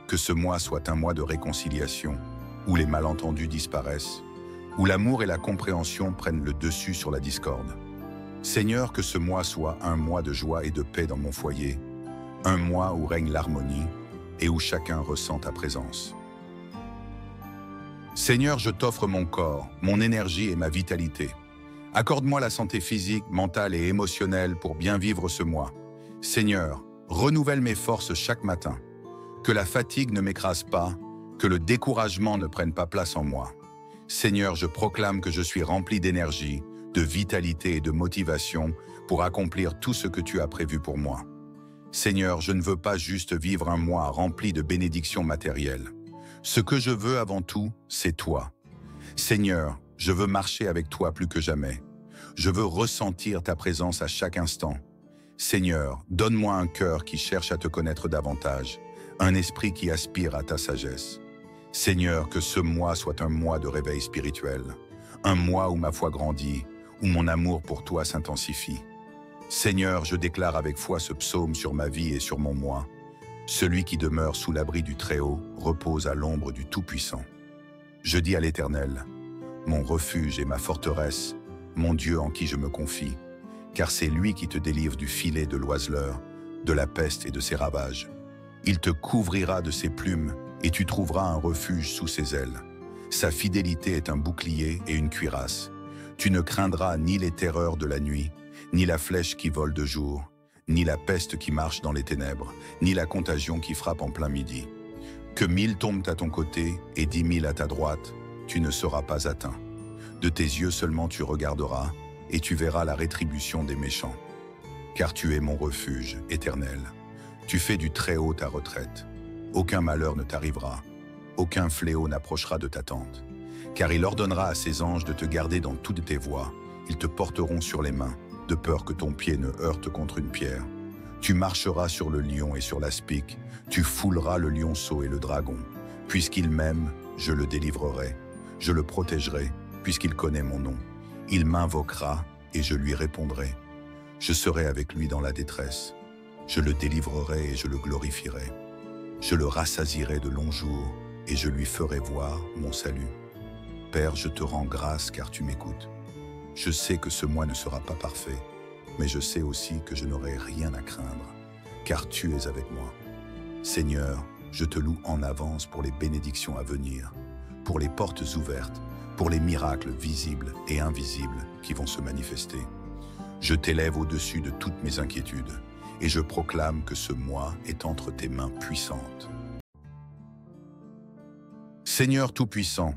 Que ce mois soit un mois de réconciliation, où les malentendus disparaissent, où l'amour et la compréhension prennent le dessus sur la discorde. Seigneur, que ce mois soit un mois de joie et de paix dans mon foyer, un mois où règne l'harmonie et où chacun ressent ta présence. Seigneur, je t'offre mon corps, mon énergie et ma vitalité. Accorde-moi la santé physique, mentale et émotionnelle pour bien vivre ce mois. Seigneur, renouvelle mes forces chaque matin. Que la fatigue ne m'écrase pas, que le découragement ne prenne pas place en moi. Seigneur, je proclame que je suis rempli d'énergie, de vitalité et de motivation pour accomplir tout ce que tu as prévu pour moi. Seigneur, je ne veux pas juste vivre un mois rempli de bénédictions matérielles. Ce que je veux avant tout, c'est toi. Seigneur, je veux marcher avec toi plus que jamais. Je veux ressentir ta présence à chaque instant. Seigneur, donne-moi un cœur qui cherche à te connaître davantage, un esprit qui aspire à ta sagesse. Seigneur, que ce mois soit un mois de réveil spirituel, un mois où ma foi grandit, où mon amour pour toi s'intensifie. Seigneur, je déclare avec foi ce psaume sur ma vie et sur mon moi. Celui qui demeure sous l'abri du Très-Haut repose à l'ombre du Tout-Puissant. Je dis à l'Éternel, mon refuge et ma forteresse, mon Dieu en qui je me confie, car c'est lui qui te délivre du filet de l'oiseleur, de la peste et de ses ravages. Il te couvrira de ses plumes et tu trouveras un refuge sous ses ailes. Sa fidélité est un bouclier et une cuirasse. Tu ne craindras ni les terreurs de la nuit, ni la flèche qui vole de jour, ni la peste qui marche dans les ténèbres, ni la contagion qui frappe en plein midi. Que 1000 tombent à ton côté et 10 000 à ta droite, tu ne seras pas atteint. De tes yeux seulement tu regarderas, et tu verras la rétribution des méchants. Car tu es mon refuge éternel. Tu fais du Très-Haut ta retraite. Aucun malheur ne t'arrivera. Aucun fléau n'approchera de ta tente. Car il ordonnera à ses anges de te garder dans toutes tes voies. Ils te porteront sur les mains, de peur que ton pied ne heurte contre une pierre. Tu marcheras sur le lion et sur l'aspic. Tu fouleras le lionceau et le dragon. Puisqu'il m'aime, je le délivrerai. Je le protégerai, puisqu'il connaît mon nom. Il m'invoquera et je lui répondrai. Je serai avec lui dans la détresse. Je le délivrerai et je le glorifierai. Je le rassasierai de longs jours et je lui ferai voir mon salut. Père, je te rends grâce car tu m'écoutes. Je sais que ce mois ne sera pas parfait, mais je sais aussi que je n'aurai rien à craindre, car tu es avec moi. Seigneur, je te loue en avance pour les bénédictions à venir, pour les portes ouvertes, pour les miracles visibles et invisibles qui vont se manifester. Je t'élève au-dessus de toutes mes inquiétudes et je proclame que ce mois est entre tes mains puissantes. Seigneur Tout-Puissant,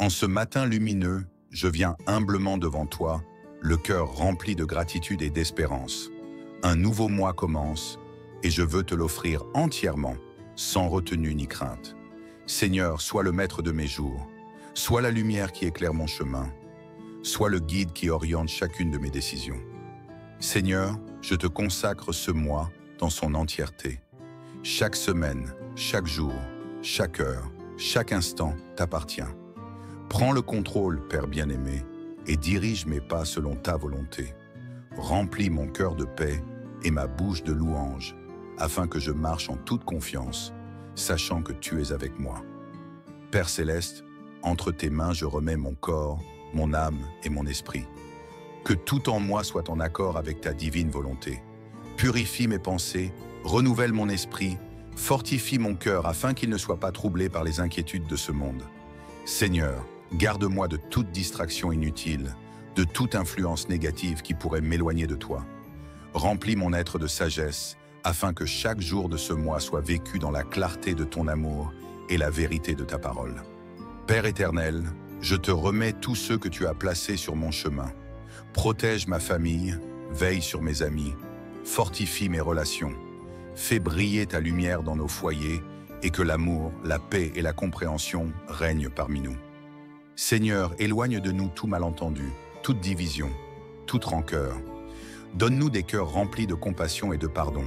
en ce matin lumineux, je viens humblement devant toi, le cœur rempli de gratitude et d'espérance. Un nouveau mois commence et je veux te l'offrir entièrement, sans retenue ni crainte. Seigneur, sois le maître de mes jours, sois la lumière qui éclaire mon chemin, sois le guide qui oriente chacune de mes décisions. Seigneur, je te consacre ce mois dans son entièreté. Chaque semaine, chaque jour, chaque heure, chaque instant t'appartient. Prends le contrôle, Père bien-aimé, et dirige mes pas selon ta volonté. Remplis mon cœur de paix et ma bouche de louange, afin que je marche en toute confiance, sachant que tu es avec moi. Père céleste, entre tes mains je remets mon corps, mon âme et mon esprit. Que tout en moi soit en accord avec ta divine volonté. Purifie mes pensées, renouvelle mon esprit, fortifie mon cœur afin qu'il ne soit pas troublé par les inquiétudes de ce monde. Seigneur, garde-moi de toute distraction inutile, de toute influence négative qui pourrait m'éloigner de toi. Remplis mon être de sagesse, afin que chaque jour de ce mois soit vécu dans la clarté de ton amour et la vérité de ta parole. Père éternel, je te remets tous ceux que tu as placés sur mon chemin. Protège ma famille, veille sur mes amis, fortifie mes relations, fais briller ta lumière dans nos foyers et que l'amour, la paix et la compréhension règnent parmi nous. Seigneur, éloigne de nous tout malentendu, toute division, toute rancœur. Donne-nous des cœurs remplis de compassion et de pardon.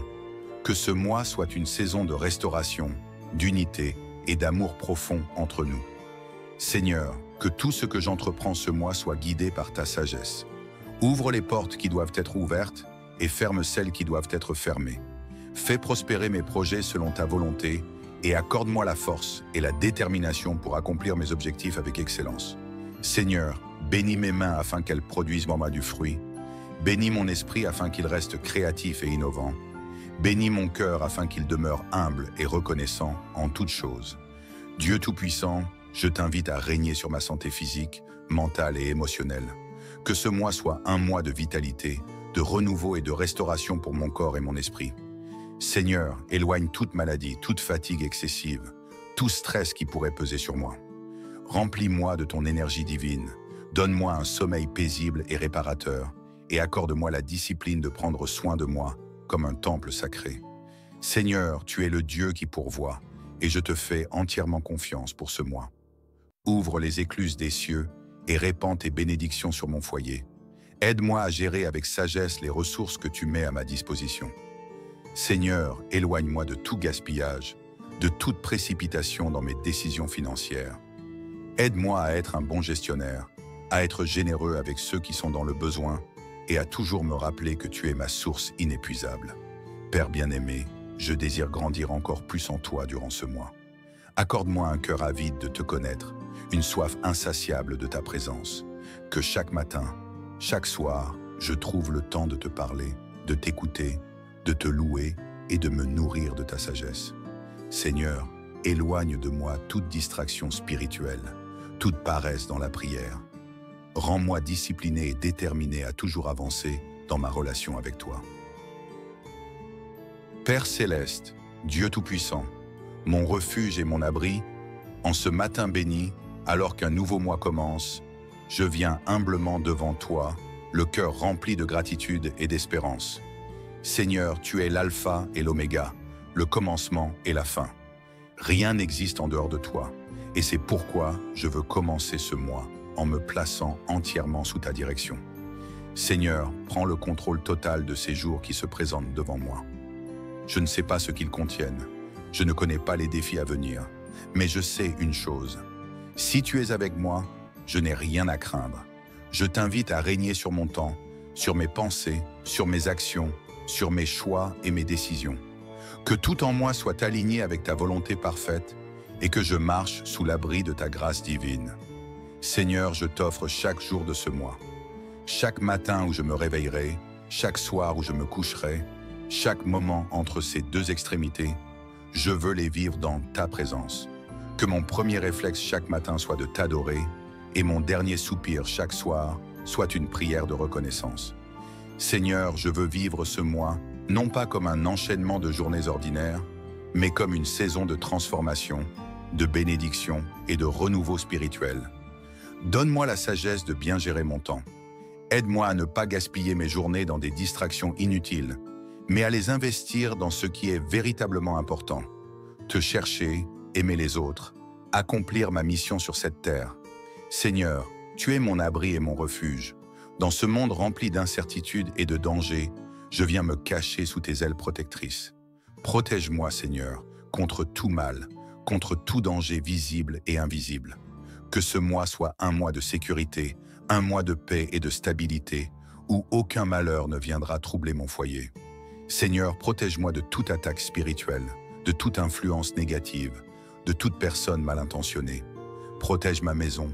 Que ce mois soit une saison de restauration, d'unité et d'amour profond entre nous. Seigneur, que tout ce que j'entreprends ce mois soit guidé par ta sagesse. Ouvre les portes qui doivent être ouvertes et ferme celles qui doivent être fermées. Fais prospérer mes projets selon ta volonté et accorde-moi la force et la détermination pour accomplir mes objectifs avec excellence. Seigneur, bénis mes mains afin qu'elles produisent en moi du fruit. Bénis mon esprit afin qu'il reste créatif et innovant. Bénis mon cœur afin qu'il demeure humble et reconnaissant en toutes choses. Dieu Tout-Puissant, je t'invite à régner sur ma santé physique, mentale et émotionnelle. Que ce mois soit un mois de vitalité, de renouveau et de restauration pour mon corps et mon esprit. Seigneur, éloigne toute maladie, toute fatigue excessive, tout stress qui pourrait peser sur moi. Remplis-moi de ton énergie divine, donne-moi un sommeil paisible et réparateur, et accorde-moi la discipline de prendre soin de moi comme un temple sacré. Seigneur, tu es le Dieu qui pourvoit, et je te fais entièrement confiance pour ce mois. Ouvre les écluses des cieux et répands tes bénédictions sur mon foyer. Aide-moi à gérer avec sagesse les ressources que tu mets à ma disposition. Seigneur, éloigne-moi de tout gaspillage, de toute précipitation dans mes décisions financières. Aide-moi à être un bon gestionnaire, à être généreux avec ceux qui sont dans le besoin et à toujours me rappeler que tu es ma source inépuisable. Père bien-aimé, je désire grandir encore plus en toi durant ce mois. Accorde-moi un cœur avide de te connaître, une soif insatiable de ta présence. Que chaque matin, chaque soir, je trouve le temps de te parler, de t'écouter, de te louer et de me nourrir de ta sagesse. Seigneur, éloigne de moi toute distraction spirituelle, toute paresse dans la prière. Rends-moi discipliné et déterminé à toujours avancer dans ma relation avec toi. Père céleste, Dieu Tout-Puissant, mon refuge et mon abri, en ce matin béni, alors qu'un nouveau mois commence, je viens humblement devant toi, le cœur rempli de gratitude et d'espérance. Seigneur, tu es l'alpha et l'oméga, le commencement et la fin. Rien n'existe en dehors de toi, et c'est pourquoi je veux commencer ce mois en me plaçant entièrement sous ta direction. Seigneur, prends le contrôle total de ces jours qui se présentent devant moi. Je ne sais pas ce qu'ils contiennent, je ne connais pas les défis à venir, mais je sais une chose. Si tu es avec moi, je n'ai rien à craindre. Je t'invite à régner sur mon temps, sur mes pensées, sur mes actions, sur mes choix et mes décisions. Que tout en moi soit aligné avec ta volonté parfaite et que je marche sous l'abri de ta grâce divine. Seigneur, je t'offre chaque jour de ce mois. Chaque matin où je me réveillerai, chaque soir où je me coucherai, chaque moment entre ces deux extrémités, je veux les vivre dans ta présence. Que mon premier réflexe chaque matin soit de t'adorer et mon dernier soupir chaque soir soit une prière de reconnaissance. Seigneur, je veux vivre ce mois non pas comme un enchaînement de journées ordinaires, mais comme une saison de transformation, de bénédiction et de renouveau spirituel. Donne-moi la sagesse de bien gérer mon temps. Aide-moi à ne pas gaspiller mes journées dans des distractions inutiles, mais à les investir dans ce qui est véritablement important. Te chercher, aimer les autres, accomplir ma mission sur cette terre. Seigneur, tu es mon abri et mon refuge. Dans ce monde rempli d'incertitudes et de dangers, je viens me cacher sous tes ailes protectrices. Protège-moi, Seigneur, contre tout mal, contre tout danger visible et invisible. Que ce mois soit un mois de sécurité, un mois de paix et de stabilité, où aucun malheur ne viendra troubler mon foyer. Seigneur, protège-moi de toute attaque spirituelle, de toute influence négative, de toute personne mal intentionnée. Protège ma maison,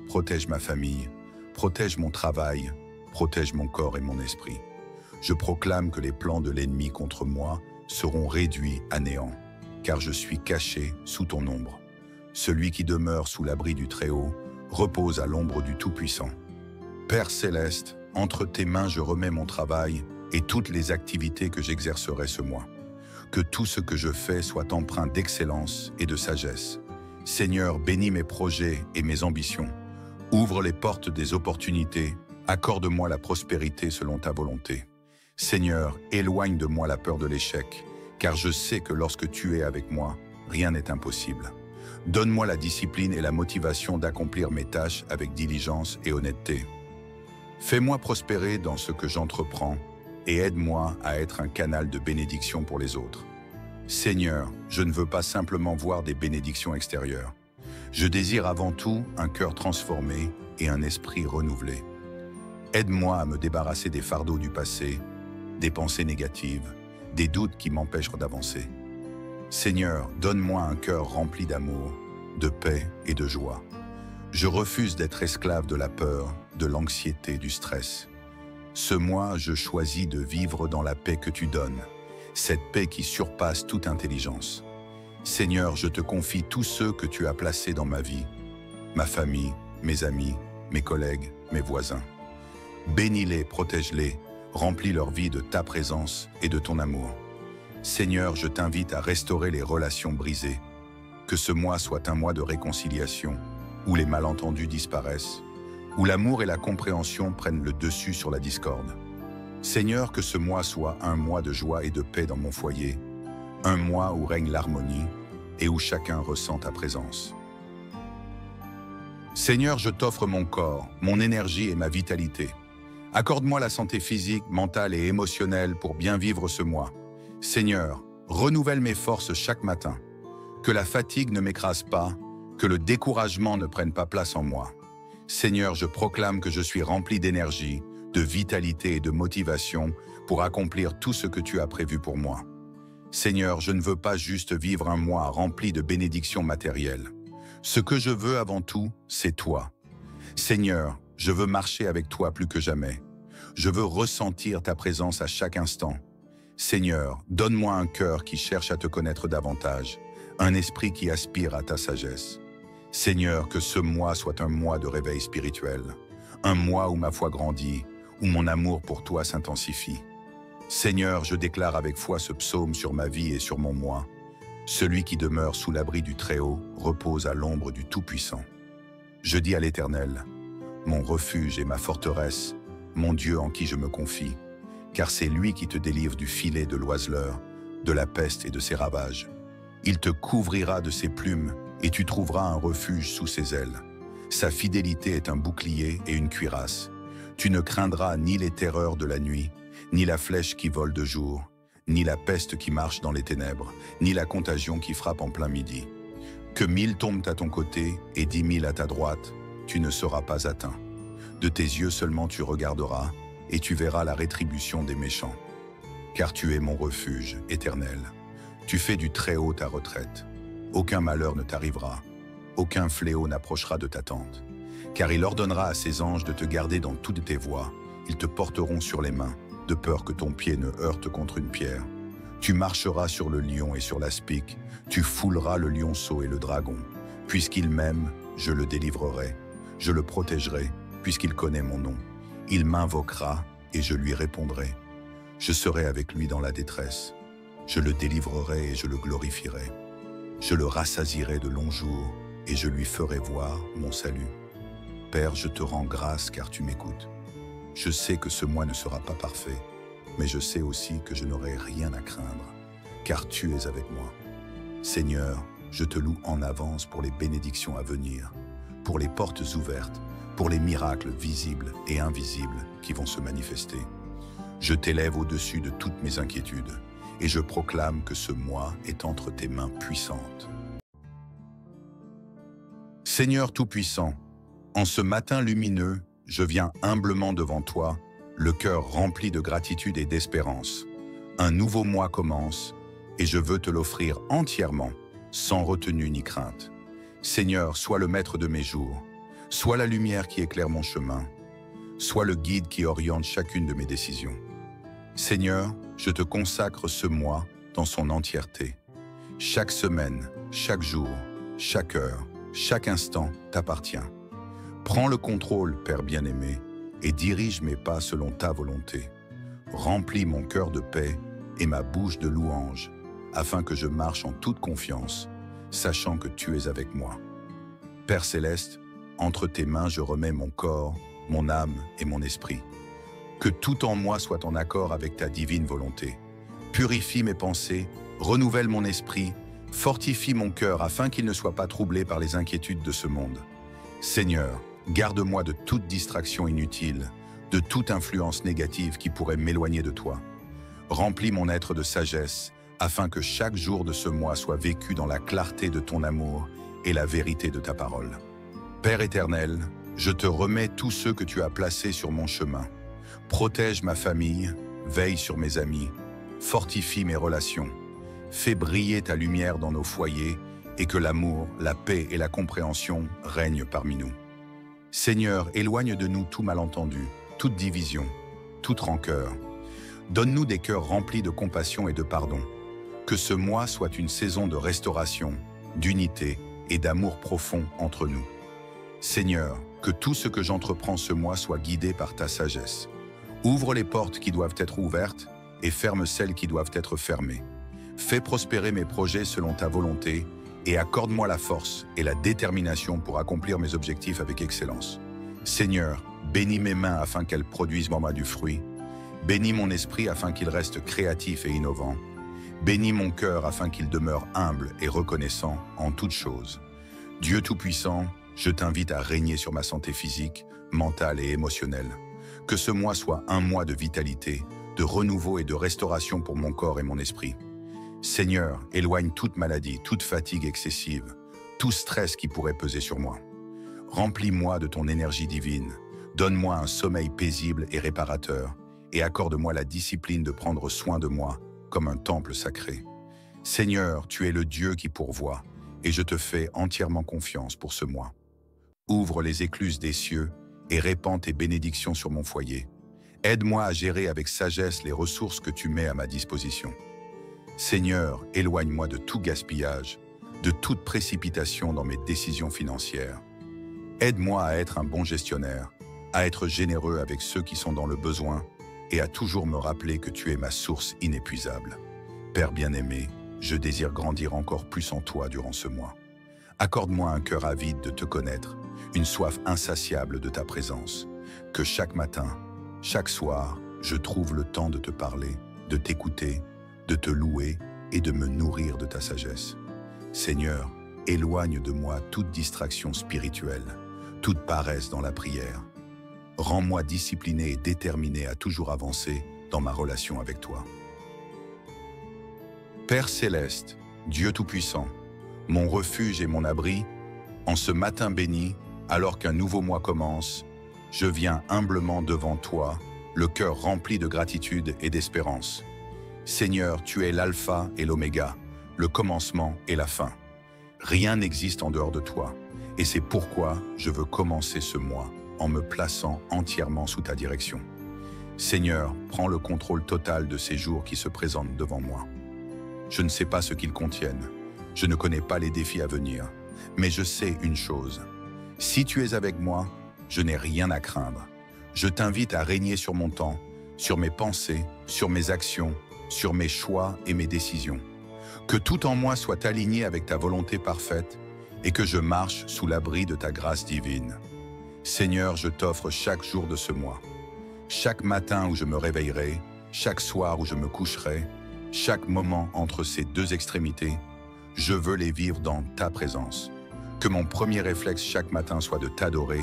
protège ma famille, protège mon travail, protège mon corps et mon esprit. Je proclame que les plans de l'ennemi contre moi seront réduits à néant, car je suis caché sous ton ombre. Celui qui demeure sous l'abri du Très-Haut repose à l'ombre du Tout-Puissant. Père céleste, entre tes mains je remets mon travail et toutes les activités que j'exercerai ce mois. Que tout ce que je fais soit empreint d'excellence et de sagesse. Seigneur, bénis mes projets et mes ambitions. Ouvre les portes des opportunités, accorde-moi la prospérité selon ta volonté. Seigneur, éloigne de moi la peur de l'échec, car je sais que lorsque tu es avec moi, rien n'est impossible. Donne-moi la discipline et la motivation d'accomplir mes tâches avec diligence et honnêteté. Fais-moi prospérer dans ce que j'entreprends et aide-moi à être un canal de bénédiction pour les autres. Seigneur, je ne veux pas simplement voir des bénédictions extérieures. Je désire avant tout un cœur transformé et un esprit renouvelé. Aide-moi à me débarrasser des fardeaux du passé, des pensées négatives, des doutes qui m'empêchent d'avancer. Seigneur, donne-moi un cœur rempli d'amour, de paix et de joie. Je refuse d'être esclave de la peur, de l'anxiété, du stress. Ce mois, je choisis de vivre dans la paix que tu donnes, cette paix qui surpasse toute intelligence. Seigneur, je te confie tous ceux que tu as placés dans ma vie, ma famille, mes amis, mes collègues, mes voisins. Bénis-les, protège-les, remplis leur vie de ta présence et de ton amour. Seigneur, je t'invite à restaurer les relations brisées. Que ce mois soit un mois de réconciliation, où les malentendus disparaissent, où l'amour et la compréhension prennent le dessus sur la discorde. Seigneur, que ce mois soit un mois de joie et de paix dans mon foyer, un mois où règne l'harmonie et où chacun ressent ta présence. Seigneur, je t'offre mon corps, mon énergie et ma vitalité. Accorde-moi la santé physique, mentale et émotionnelle pour bien vivre ce mois. Seigneur, renouvelle mes forces chaque matin. Que la fatigue ne m'écrase pas, que le découragement ne prenne pas place en moi. Seigneur, je proclame que je suis rempli d'énergie, de vitalité et de motivation pour accomplir tout ce que tu as prévu pour moi. Seigneur, je ne veux pas juste vivre un mois rempli de bénédictions matérielles. Ce que je veux avant tout, c'est toi. Seigneur, je veux marcher avec toi plus que jamais. Je veux ressentir ta présence à chaque instant. Seigneur, donne-moi un cœur qui cherche à te connaître davantage, un esprit qui aspire à ta sagesse. Seigneur, que ce mois soit un mois de réveil spirituel, un mois où ma foi grandit, où mon amour pour toi s'intensifie. Seigneur, je déclare avec foi ce psaume sur ma vie et sur mon moi. Celui qui demeure sous l'abri du Très-Haut repose à l'ombre du Tout-Puissant. Je dis à l'Éternel, mon refuge et ma forteresse, mon Dieu en qui je me confie, car c'est lui qui te délivre du filet de l'oiseleur, de la peste et de ses ravages. Il te couvrira de ses plumes, et tu trouveras un refuge sous ses ailes. Sa fidélité est un bouclier et une cuirasse. Tu ne craindras ni les terreurs de la nuit, ni la flèche qui vole de jour, ni la peste qui marche dans les ténèbres, ni la contagion qui frappe en plein midi. Que 1000 tombent à ton côté et 10 000 à ta droite, tu ne seras pas atteint. De tes yeux seulement tu regarderas, et tu verras la rétribution des méchants. Car tu es mon refuge éternel. Tu fais du Très-Haut ta retraite. Aucun malheur ne t'arrivera. Aucun fléau n'approchera de ta tente. Car il ordonnera à ses anges de te garder dans toutes tes voies. Ils te porteront sur les mains, de peur que ton pied ne heurte contre une pierre. Tu marcheras sur le lion et sur l'aspic. Tu fouleras le lionceau et le dragon. Puisqu'il m'aime, je le délivrerai. Je le protégerai, puisqu'il connaît mon nom. Il m'invoquera et je lui répondrai. Je serai avec lui dans la détresse. Je le délivrerai et je le glorifierai. Je le rassasierai de longs jours et je lui ferai voir mon salut. Père, je te rends grâce car tu m'écoutes. Je sais que ce mois ne sera pas parfait, mais je sais aussi que je n'aurai rien à craindre, car tu es avec moi. Seigneur, je te loue en avance pour les bénédictions à venir, pour les portes ouvertes, pour les miracles visibles et invisibles qui vont se manifester. Je t'élève au-dessus de toutes mes inquiétudes et je proclame que ce mois est entre tes mains puissantes. Seigneur Tout-Puissant, en ce matin lumineux, je viens humblement devant toi, le cœur rempli de gratitude et d'espérance. Un nouveau mois commence et je veux te l'offrir entièrement, sans retenue ni crainte. Seigneur, sois le maître de mes jours. Sois la lumière qui éclaire mon chemin. Sois le guide qui oriente chacune de mes décisions. Seigneur, je te consacre ce mois dans son entièreté. Chaque semaine, chaque jour, chaque heure, chaque instant t'appartient. Prends le contrôle, Père bien-aimé, et dirige mes pas selon ta volonté. Remplis mon cœur de paix et ma bouche de louange, afin que je marche en toute confiance, sachant que tu es avec moi. Père céleste, entre tes mains je remets mon corps, mon âme et mon esprit. Que tout en moi soit en accord avec ta divine volonté. Purifie mes pensées, renouvelle mon esprit, fortifie mon cœur afin qu'il ne soit pas troublé par les inquiétudes de ce monde. Seigneur, garde-moi de toute distraction inutile, de toute influence négative qui pourrait m'éloigner de toi. Remplis mon être de sagesse, afin que chaque jour de ce mois soit vécu dans la clarté de ton amour et la vérité de ta parole. Père éternel, je te remets tous ceux que tu as placés sur mon chemin. Protège ma famille, veille sur mes amis, fortifie mes relations. Fais briller ta lumière dans nos foyers et que l'amour, la paix et la compréhension règnent parmi nous. Seigneur, éloigne de nous tout malentendu, toute division, toute rancœur. Donne-nous des cœurs remplis de compassion et de pardon. Que ce mois soit une saison de restauration, d'unité et d'amour profond entre nous. Seigneur, que tout ce que j'entreprends ce mois soit guidé par ta sagesse. Ouvre les portes qui doivent être ouvertes et ferme celles qui doivent être fermées. Fais prospérer mes projets selon ta volonté et accorde-moi la force et la détermination pour accomplir mes objectifs avec excellence. Seigneur, bénis mes mains afin qu'elles produisent en moi du fruit. Bénis mon esprit afin qu'il reste créatif et innovant. Bénis mon cœur afin qu'il demeure humble et reconnaissant en toutes choses. Dieu Tout-Puissant, je t'invite à régner sur ma santé physique, mentale et émotionnelle. Que ce mois soit un mois de vitalité, de renouveau et de restauration pour mon corps et mon esprit. Seigneur, éloigne toute maladie, toute fatigue excessive, tout stress qui pourrait peser sur moi. Remplis-moi de ton énergie divine, donne-moi un sommeil paisible et réparateur, et accorde-moi la discipline de prendre soin de moi comme un temple sacré. Seigneur, tu es le Dieu qui pourvoit, et je te fais entièrement confiance pour ce mois. Ouvre les écluses des cieux et répands tes bénédictions sur mon foyer. Aide-moi à gérer avec sagesse les ressources que tu mets à ma disposition. Seigneur, éloigne-moi de tout gaspillage, de toute précipitation dans mes décisions financières. Aide-moi à être un bon gestionnaire, à être généreux avec ceux qui sont dans le besoin et à toujours me rappeler que tu es ma source inépuisable. Père bien-aimé, je désire grandir encore plus en toi durant ce mois. Accorde-moi un cœur avide de te connaître, une soif insatiable de ta présence. Que chaque matin, chaque soir, je trouve le temps de te parler, de t'écouter, de te louer et de me nourrir de ta sagesse. Seigneur, éloigne de moi toute distraction spirituelle, toute paresse dans la prière. Rends-moi discipliné et déterminé à toujours avancer dans ma relation avec toi. Père céleste, Dieu tout-puissant, mon refuge et mon abri, en ce matin béni, alors qu'un nouveau mois commence, je viens humblement devant toi, le cœur rempli de gratitude et d'espérance. Seigneur, tu es l'alpha et l'oméga, le commencement et la fin. Rien n'existe en dehors de toi, et c'est pourquoi je veux commencer ce mois en me plaçant entièrement sous ta direction. Seigneur, prends le contrôle total de ces jours qui se présentent devant moi. Je ne sais pas ce qu'ils contiennent, je ne connais pas les défis à venir, mais je sais une chose. Si tu es avec moi, je n'ai rien à craindre. Je t'invite à régner sur mon temps, sur mes pensées, sur mes actions, sur mes choix et mes décisions. Que tout en moi soit aligné avec ta volonté parfaite et que je marche sous l'abri de ta grâce divine. Seigneur, je t'offre chaque jour de ce mois. Chaque matin où je me réveillerai, chaque soir où je me coucherai, chaque moment entre ces deux extrémités, je veux les vivre dans ta présence. Que mon premier réflexe chaque matin soit de t'adorer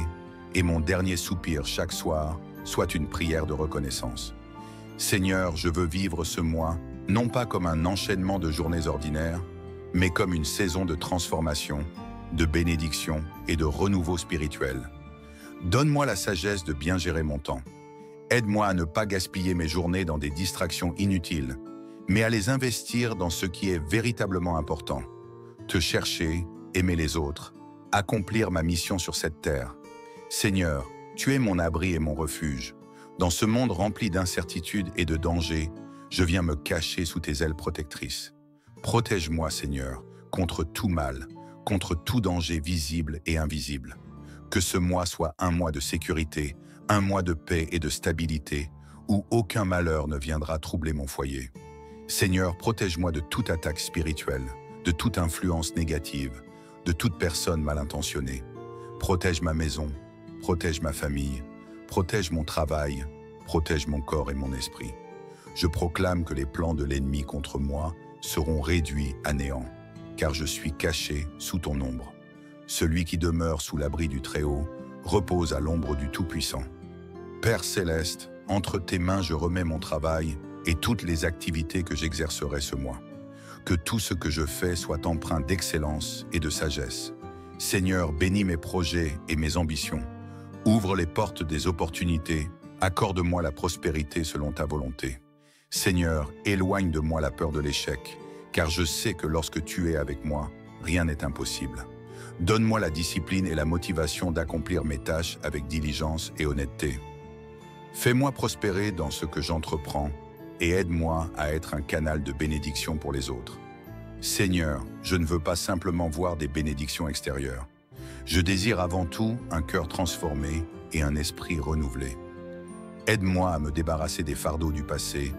et mon dernier soupir chaque soir soit une prière de reconnaissance. Seigneur, je veux vivre ce mois, non pas comme un enchaînement de journées ordinaires, mais comme une saison de transformation, de bénédiction et de renouveau spirituel. Donne-moi la sagesse de bien gérer mon temps. Aide-moi à ne pas gaspiller mes journées dans des distractions inutiles, mais à les investir dans ce qui est véritablement important. Te chercher, aimer les autres, accomplir ma mission sur cette terre. Seigneur, tu es mon abri et mon refuge. Dans ce monde rempli d'incertitudes et de dangers, je viens me cacher sous tes ailes protectrices. Protège-moi, Seigneur, contre tout mal, contre tout danger visible et invisible. Que ce mois soit un mois de sécurité, un mois de paix et de stabilité, où aucun malheur ne viendra troubler mon foyer. Seigneur, protège-moi de toute attaque spirituelle, de toute influence négative, de toute personne mal intentionnée. Protège ma maison, protège ma famille, protège mon travail, protège mon corps et mon esprit. Je proclame que les plans de l'ennemi contre moi seront réduits à néant, car je suis caché sous ton ombre. Celui qui demeure sous l'abri du Très-Haut repose à l'ombre du Tout-Puissant. Père céleste, entre tes mains je remets mon travail et toutes les activités que j'exercerai ce mois. Que tout ce que je fais soit empreint d'excellence et de sagesse. Seigneur, bénis mes projets et mes ambitions. Ouvre les portes des opportunités, accorde-moi la prospérité selon ta volonté. Seigneur, éloigne de moi la peur de l'échec, car je sais que lorsque tu es avec moi, rien n'est impossible. Donne-moi la discipline et la motivation d'accomplir mes tâches avec diligence et honnêteté. Fais-moi prospérer dans ce que j'entreprends et aide-moi à être un canal de bénédiction pour les autres. Seigneur, je ne veux pas simplement voir des bénédictions extérieures. Je désire avant tout un cœur transformé et un esprit renouvelé. Aide-moi à me débarrasser des fardeaux du passé,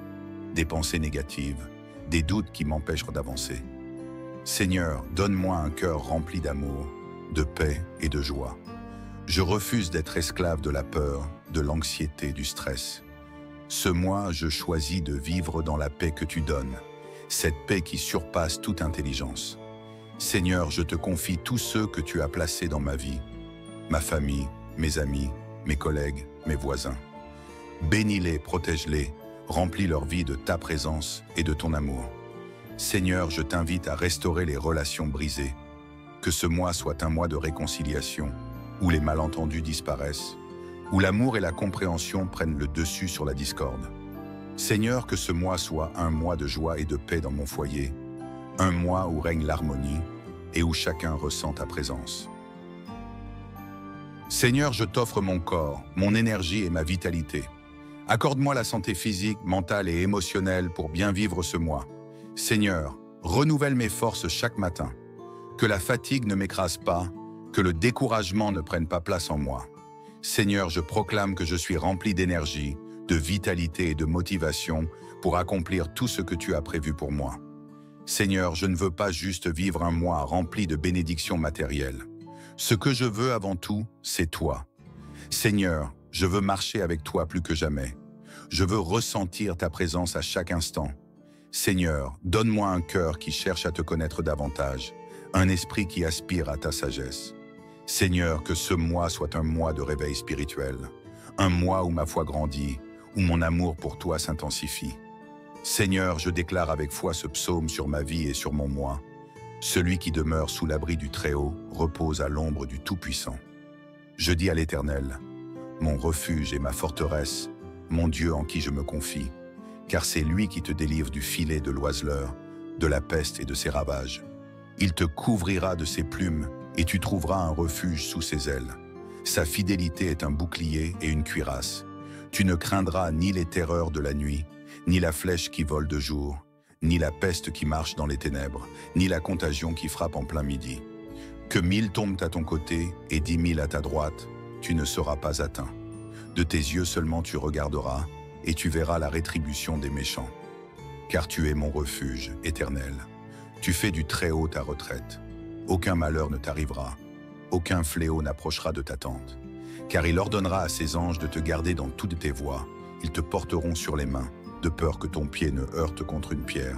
des pensées négatives, des doutes qui m'empêchent d'avancer. Seigneur, donne-moi un cœur rempli d'amour, de paix et de joie. Je refuse d'être esclave de la peur, de l'anxiété, du stress. Ce mois, je choisis de vivre dans la paix que tu donnes, cette paix qui surpasse toute intelligence. Seigneur, je te confie tous ceux que tu as placés dans ma vie, ma famille, mes amis, mes collègues, mes voisins. Bénis-les, protège-les, remplis leur vie de ta présence et de ton amour. Seigneur, je t'invite à restaurer les relations brisées. Que ce mois soit un mois de réconciliation, où les malentendus disparaissent, où l'amour et la compréhension prennent le dessus sur la discorde. Seigneur, que ce mois soit un mois de joie et de paix dans mon foyer, un mois où règne l'harmonie et où chacun ressent ta présence. Seigneur, je t'offre mon corps, mon énergie et ma vitalité. Accorde-moi la santé physique, mentale et émotionnelle pour bien vivre ce mois. Seigneur, renouvelle mes forces chaque matin. Que la fatigue ne m'écrase pas, que le découragement ne prenne pas place en moi. Seigneur, je proclame que je suis rempli d'énergie, de vitalité et de motivation pour accomplir tout ce que tu as prévu pour moi. Seigneur, je ne veux pas juste vivre un mois rempli de bénédictions matérielles. Ce que je veux avant tout, c'est toi. Seigneur, je veux marcher avec toi plus que jamais. Je veux ressentir ta présence à chaque instant. Seigneur, donne-moi un cœur qui cherche à te connaître davantage, un esprit qui aspire à ta sagesse. Seigneur, que ce mois soit un mois de réveil spirituel, un mois où ma foi grandit, où mon amour pour toi s'intensifie. Seigneur, je déclare avec foi ce psaume sur ma vie et sur mon moi. Celui qui demeure sous l'abri du Très-Haut repose à l'ombre du Tout-Puissant. Je dis à l'Éternel, mon refuge et ma forteresse, mon Dieu en qui je me confie, car c'est lui qui te délivre du filet de l'oiseleur, de la peste et de ses ravages. Il te couvrira de ses plumes et tu trouveras un refuge sous ses ailes. Sa fidélité est un bouclier et une cuirasse. Tu ne craindras ni les terreurs de la nuit, ni la flèche qui vole de jour, ni la peste qui marche dans les ténèbres, ni la contagion qui frappe en plein midi. Que 1000 tombent à ton côté et 10 000 à ta droite, tu ne seras pas atteint. De tes yeux seulement tu regarderas, et tu verras la rétribution des méchants. Car tu es mon refuge éternel. Tu fais du Très-Haut ta retraite. Aucun malheur ne t'arrivera, aucun fléau n'approchera de ta tente. Car il ordonnera à ses anges de te garder dans toutes tes voies. Ils te porteront sur les mains, de peur que ton pied ne heurte contre une pierre.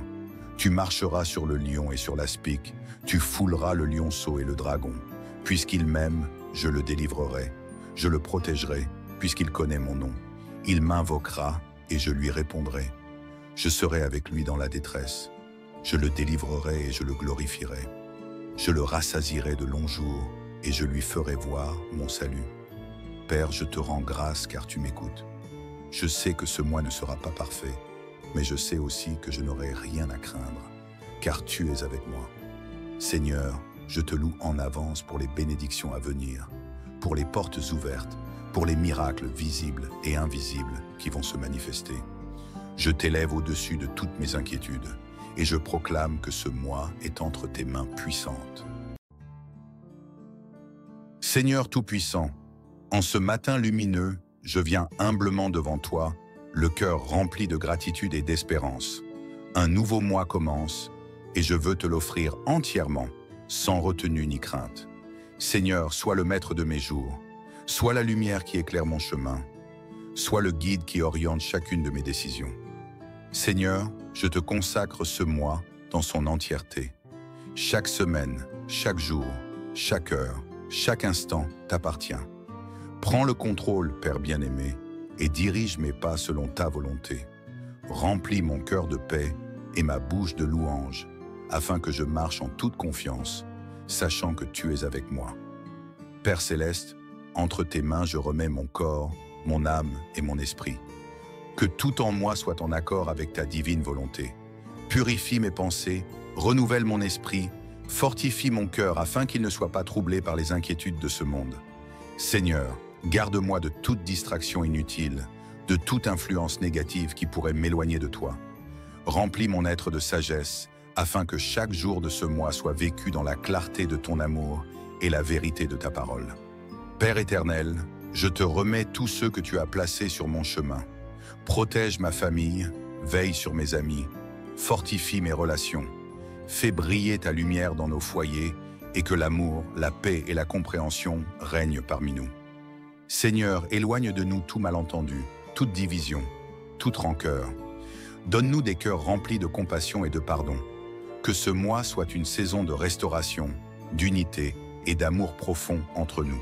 Tu marcheras sur le lion et sur l'aspic, tu fouleras le lionceau et le dragon. Puisqu'il m'aime, je le délivrerai. Je le protégerai, puisqu'il connaît mon nom. Il m'invoquera et je lui répondrai. Je serai avec lui dans la détresse. Je le délivrerai et je le glorifierai. Je le rassasierai de longs jours et je lui ferai voir mon salut. Père, je te rends grâce car tu m'écoutes. Je sais que ce mois ne sera pas parfait, mais je sais aussi que je n'aurai rien à craindre, car tu es avec moi. Seigneur, je te loue en avance pour les bénédictions à venir, pour les portes ouvertes, pour les miracles visibles et invisibles qui vont se manifester. Je t'élève au-dessus de toutes mes inquiétudes, et je proclame que ce mois est entre tes mains puissantes. Seigneur Tout-Puissant, en ce matin lumineux, je viens humblement devant toi, le cœur rempli de gratitude et d'espérance. Un nouveau mois commence, et je veux te l'offrir entièrement, sans retenue ni crainte. Seigneur, sois le maître de mes jours, sois la lumière qui éclaire mon chemin, sois le guide qui oriente chacune de mes décisions. Seigneur, je te consacre ce mois dans son entièreté. Chaque semaine, chaque jour, chaque heure, chaque instant t'appartient. Prends le contrôle, Père bien-aimé, et dirige mes pas selon ta volonté. Remplis mon cœur de paix et ma bouche de louange, afin que je marche en toute confiance, sachant que tu es avec moi. Père céleste, entre tes mains je remets mon corps, mon âme et mon esprit. Que tout en moi soit en accord avec ta divine volonté. Purifie mes pensées, renouvelle mon esprit, fortifie mon cœur afin qu'il ne soit pas troublé par les inquiétudes de ce monde. Seigneur, garde-moi de toute distraction inutile, de toute influence négative qui pourrait m'éloigner de toi. Remplis mon être de sagesse, afin que chaque jour de ce mois soit vécu dans la clarté de ton amour et la vérité de ta parole. Père éternel, je te remets tous ceux que tu as placés sur mon chemin. Protège ma famille, veille sur mes amis, fortifie mes relations. Fais briller ta lumière dans nos foyers et que l'amour, la paix et la compréhension règnent parmi nous. Seigneur, éloigne de nous tout malentendu, toute division, toute rancœur. Donne-nous des cœurs remplis de compassion et de pardon. Que ce mois soit une saison de restauration, d'unité et d'amour profond entre nous.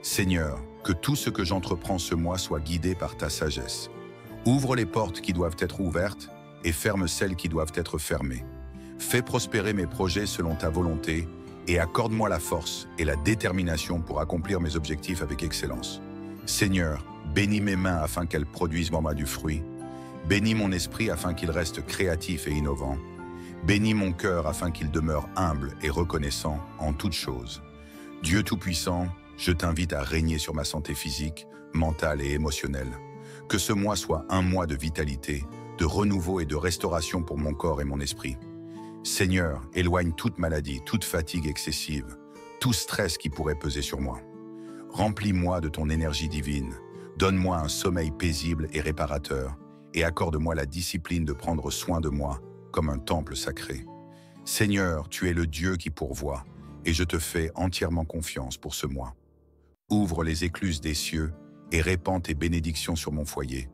Seigneur, que tout ce que j'entreprends ce mois soit guidé par ta sagesse. Ouvre les portes qui doivent être ouvertes et ferme celles qui doivent être fermées. Fais prospérer mes projets selon ta volonté et accorde-moi la force et la détermination pour accomplir mes objectifs avec excellence. Seigneur, bénis mes mains afin qu'elles produisent en moi du fruit. Bénis mon esprit afin qu'il reste créatif et innovant. Bénis mon cœur afin qu'il demeure humble et reconnaissant en toutes choses. Dieu Tout-Puissant, je t'invite à régner sur ma santé physique, mentale et émotionnelle. Que ce mois soit un mois de vitalité, de renouveau et de restauration pour mon corps et mon esprit. Seigneur, éloigne toute maladie, toute fatigue excessive, tout stress qui pourrait peser sur moi. Remplis-moi de ton énergie divine, donne-moi un sommeil paisible et réparateur, et accorde-moi la discipline de prendre soin de moi comme un temple sacré. Seigneur, tu es le Dieu qui pourvoit, et je te fais entièrement confiance pour ce mois. Ouvre les écluses des cieux et répands tes bénédictions sur mon foyer.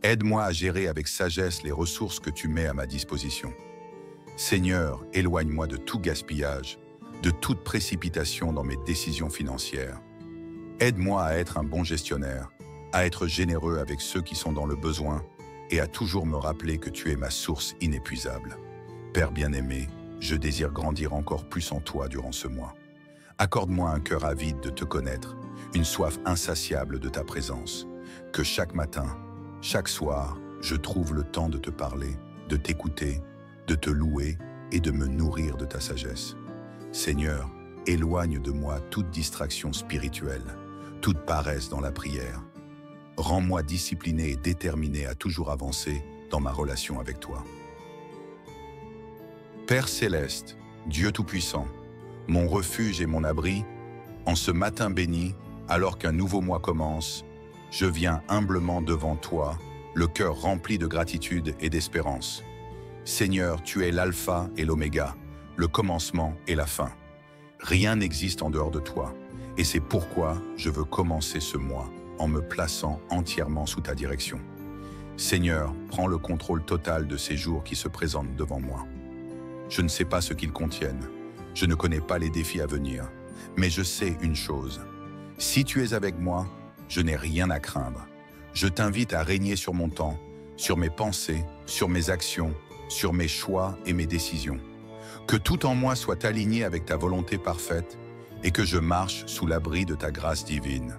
Aide-moi à gérer avec sagesse les ressources que tu mets à ma disposition. Seigneur, éloigne-moi de tout gaspillage, de toute précipitation dans mes décisions financières. Aide-moi à être un bon gestionnaire, à être généreux avec ceux qui sont dans le besoin et à toujours me rappeler que tu es ma source inépuisable. Père bien-aimé, je désire grandir encore plus en toi durant ce mois. Accorde-moi un cœur avide de te connaître, une soif insatiable de ta présence. Que chaque matin, chaque soir, je trouve le temps de te parler, de t'écouter, de te louer et de me nourrir de ta sagesse. Seigneur, éloigne de moi toute distraction spirituelle, toute paresse dans la prière. Rends-moi discipliné et déterminé à toujours avancer dans ma relation avec toi. Père céleste, Dieu Tout-Puissant, mon refuge et mon abri, en ce matin béni, alors qu'un nouveau mois commence, je viens humblement devant toi, le cœur rempli de gratitude et d'espérance. Seigneur, tu es l'alpha et l'oméga, le commencement et la fin. Rien n'existe en dehors de toi, et c'est pourquoi je veux commencer ce mois en me plaçant entièrement sous ta direction. Seigneur, prends le contrôle total de ces jours qui se présentent devant moi. Je ne sais pas ce qu'ils contiennent, je ne connais pas les défis à venir, mais je sais une chose. Si tu es avec moi, je n'ai rien à craindre. Je t'invite à régner sur mon temps, sur mes pensées, sur mes actions, sur mes choix et mes décisions. Que tout en moi soit aligné avec ta volonté parfaite et que je marche sous l'abri de ta grâce divine.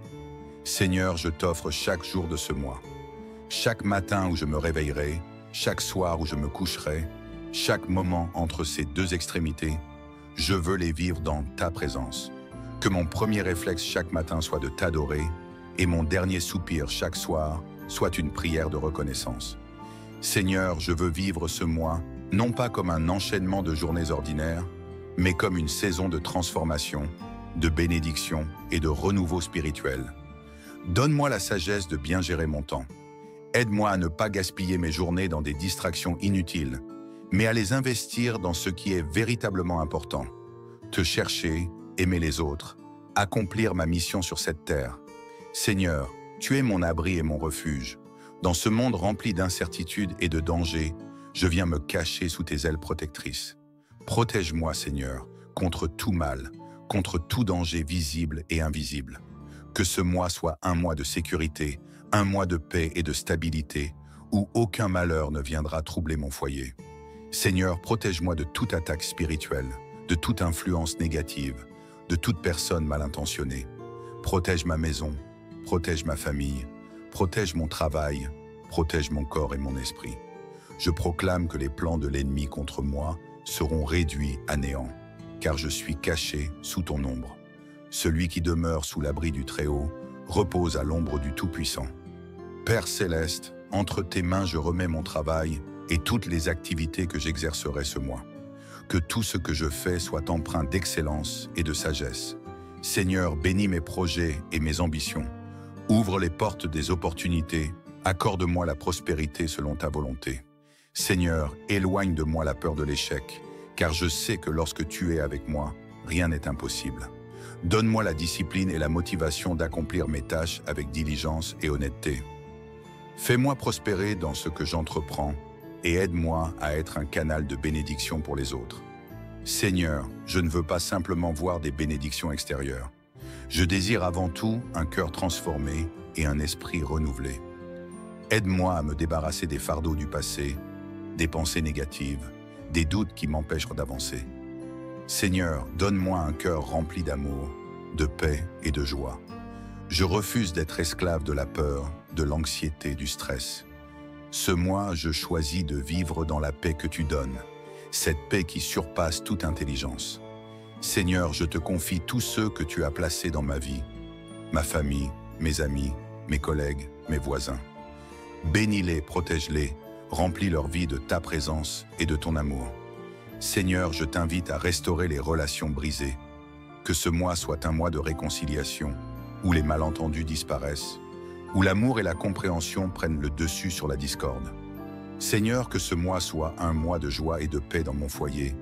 Seigneur, je t'offre chaque jour de ce mois. Chaque matin où je me réveillerai, chaque soir où je me coucherai, chaque moment entre ces deux extrémités, je veux les vivre dans ta présence. Que mon premier réflexe chaque matin soit de t'adorer et mon dernier soupir chaque soir soit une prière de reconnaissance. Seigneur, je veux vivre ce mois, non pas comme un enchaînement de journées ordinaires, mais comme une saison de transformation, de bénédiction et de renouveau spirituel. Donne-moi la sagesse de bien gérer mon temps. Aide-moi à ne pas gaspiller mes journées dans des distractions inutiles, mais à les investir dans ce qui est véritablement important. Te chercher, aimer les autres, accomplir ma mission sur cette terre. Seigneur, tu es mon abri et mon refuge. Dans ce monde rempli d'incertitudes et de dangers, je viens me cacher sous tes ailes protectrices. Protège-moi, Seigneur, contre tout mal, contre tout danger visible et invisible. Que ce mois soit un mois de sécurité, un mois de paix et de stabilité, où aucun malheur ne viendra troubler mon foyer. Seigneur, protège-moi de toute attaque spirituelle, de toute influence négative, de toute personne mal intentionnée. Protège ma maison, protège ma famille, protège mon travail, protège mon corps et mon esprit. Je proclame que les plans de l'ennemi contre moi seront réduits à néant, car je suis caché sous ton ombre. Celui qui demeure sous l'abri du Très-Haut repose à l'ombre du Tout-Puissant. Père céleste, entre tes mains je remets mon travail et toutes les activités que j'exercerai ce mois. Que tout ce que je fais soit empreint d'excellence et de sagesse. Seigneur, bénis mes projets et mes ambitions. Ouvre les portes des opportunités. Accorde-moi la prospérité selon ta volonté. Seigneur, éloigne de moi la peur de l'échec, car je sais que lorsque tu es avec moi, rien n'est impossible. Donne-moi la discipline et la motivation d'accomplir mes tâches avec diligence et honnêteté. Fais-moi prospérer dans ce que j'entreprends et aide-moi à être un canal de bénédiction pour les autres. Seigneur, je ne veux pas simplement voir des bénédictions extérieures. Je désire avant tout un cœur transformé et un esprit renouvelé. Aide-moi à me débarrasser des fardeaux du passé, des pensées négatives, des doutes qui m'empêchent d'avancer. Seigneur, donne-moi un cœur rempli d'amour, de paix et de joie. Je refuse d'être esclave de la peur, de l'anxiété, du stress. Ce mois, je choisis de vivre dans la paix que tu donnes, cette paix qui surpasse toute intelligence. Seigneur, je te confie tous ceux que tu as placés dans ma vie, ma famille, mes amis, mes collègues, mes voisins. Bénis-les, protège-les, remplis leur vie de ta présence et de ton amour. Seigneur, je t'invite à restaurer les relations brisées. Que ce mois soit un mois de réconciliation, où les malentendus disparaissent, où l'amour et la compréhension prennent le dessus sur la discorde. Seigneur, que ce mois soit un mois de joie et de paix dans mon foyer,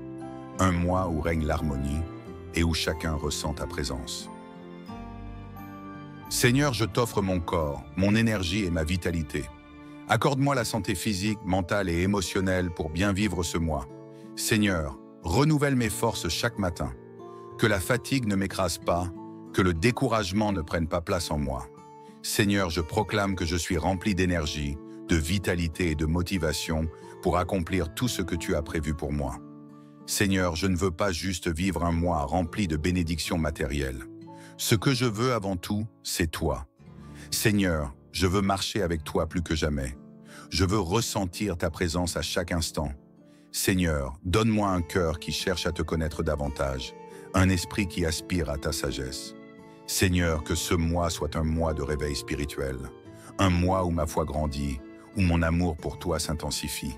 un mois où règne l'harmonie et où chacun ressent ta présence. Seigneur, je t'offre mon corps, mon énergie et ma vitalité. Accorde-moi la santé physique, mentale et émotionnelle pour bien vivre ce mois. Seigneur, renouvelle mes forces chaque matin. Que la fatigue ne m'écrase pas, que le découragement ne prenne pas place en moi. Seigneur, je proclame que je suis rempli d'énergie, de vitalité et de motivation pour accomplir tout ce que tu as prévu pour moi. Seigneur, je ne veux pas juste vivre un mois rempli de bénédictions matérielles. Ce que je veux avant tout, c'est toi. Seigneur, je veux marcher avec toi plus que jamais. Je veux ressentir ta présence à chaque instant. Seigneur, donne-moi un cœur qui cherche à te connaître davantage, un esprit qui aspire à ta sagesse. Seigneur, que ce mois soit un mois de réveil spirituel, un mois où ma foi grandit, où mon amour pour toi s'intensifie.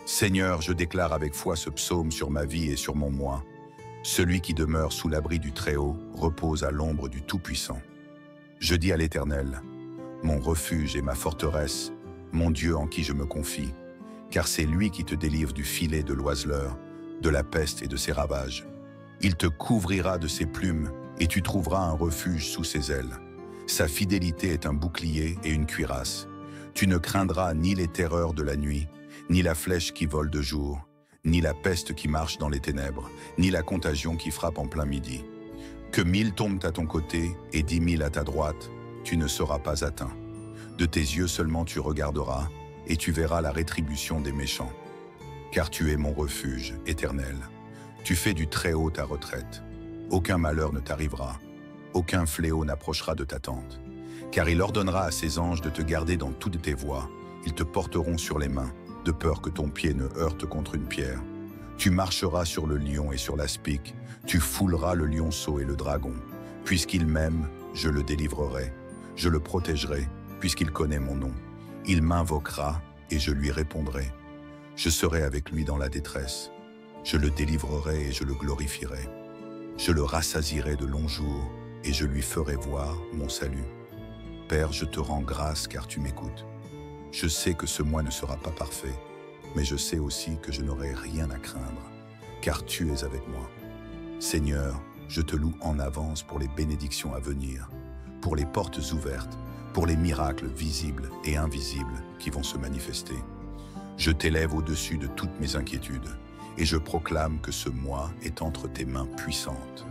Seigneur, je déclare avec foi ce psaume sur ma vie et sur mon moi. Celui qui demeure sous l'abri du Très-Haut repose à l'ombre du Tout-Puissant. Je dis à l'Éternel, mon refuge et ma forteresse, mon Dieu en qui je me confie, car c'est lui qui te délivre du filet de l'oiseleur, de la peste et de ses ravages. Il te couvrira de ses plumes et tu trouveras un refuge sous ses ailes. Sa fidélité est un bouclier et une cuirasse. Tu ne craindras ni les terreurs de la nuit, ni la flèche qui vole de jour, ni la peste qui marche dans les ténèbres, ni la contagion qui frappe en plein midi. Que 1000 tombent à ton côté et 10 000 à ta droite, tu ne seras pas atteint. De tes yeux seulement tu regarderas, et tu verras la rétribution des méchants. Car tu es mon refuge éternel. Tu fais du Très-Haut ta retraite. Aucun malheur ne t'arrivera. Aucun fléau n'approchera de ta tente. Car il ordonnera à ses anges de te garder dans toutes tes voies. Ils te porteront sur les mains, de peur que ton pied ne heurte contre une pierre. Tu marcheras sur le lion et sur l'aspic. Tu fouleras le lionceau et le dragon. Puisqu'il m'aime, je le délivrerai. Je le protégerai, puisqu'il connaît mon nom. Il m'invoquera et je lui répondrai. Je serai avec lui dans la détresse. Je le délivrerai et je le glorifierai. Je le rassasierai de longs jours et je lui ferai voir mon salut. Père, je te rends grâce car tu m'écoutes. Je sais que ce mois ne sera pas parfait, mais je sais aussi que je n'aurai rien à craindre, car tu es avec moi. Seigneur, je te loue en avance pour les bénédictions à venir, pour les portes ouvertes, pour les miracles visibles et invisibles qui vont se manifester. Je t'élève au-dessus de toutes mes inquiétudes et je proclame que ce mois est entre tes mains puissantes.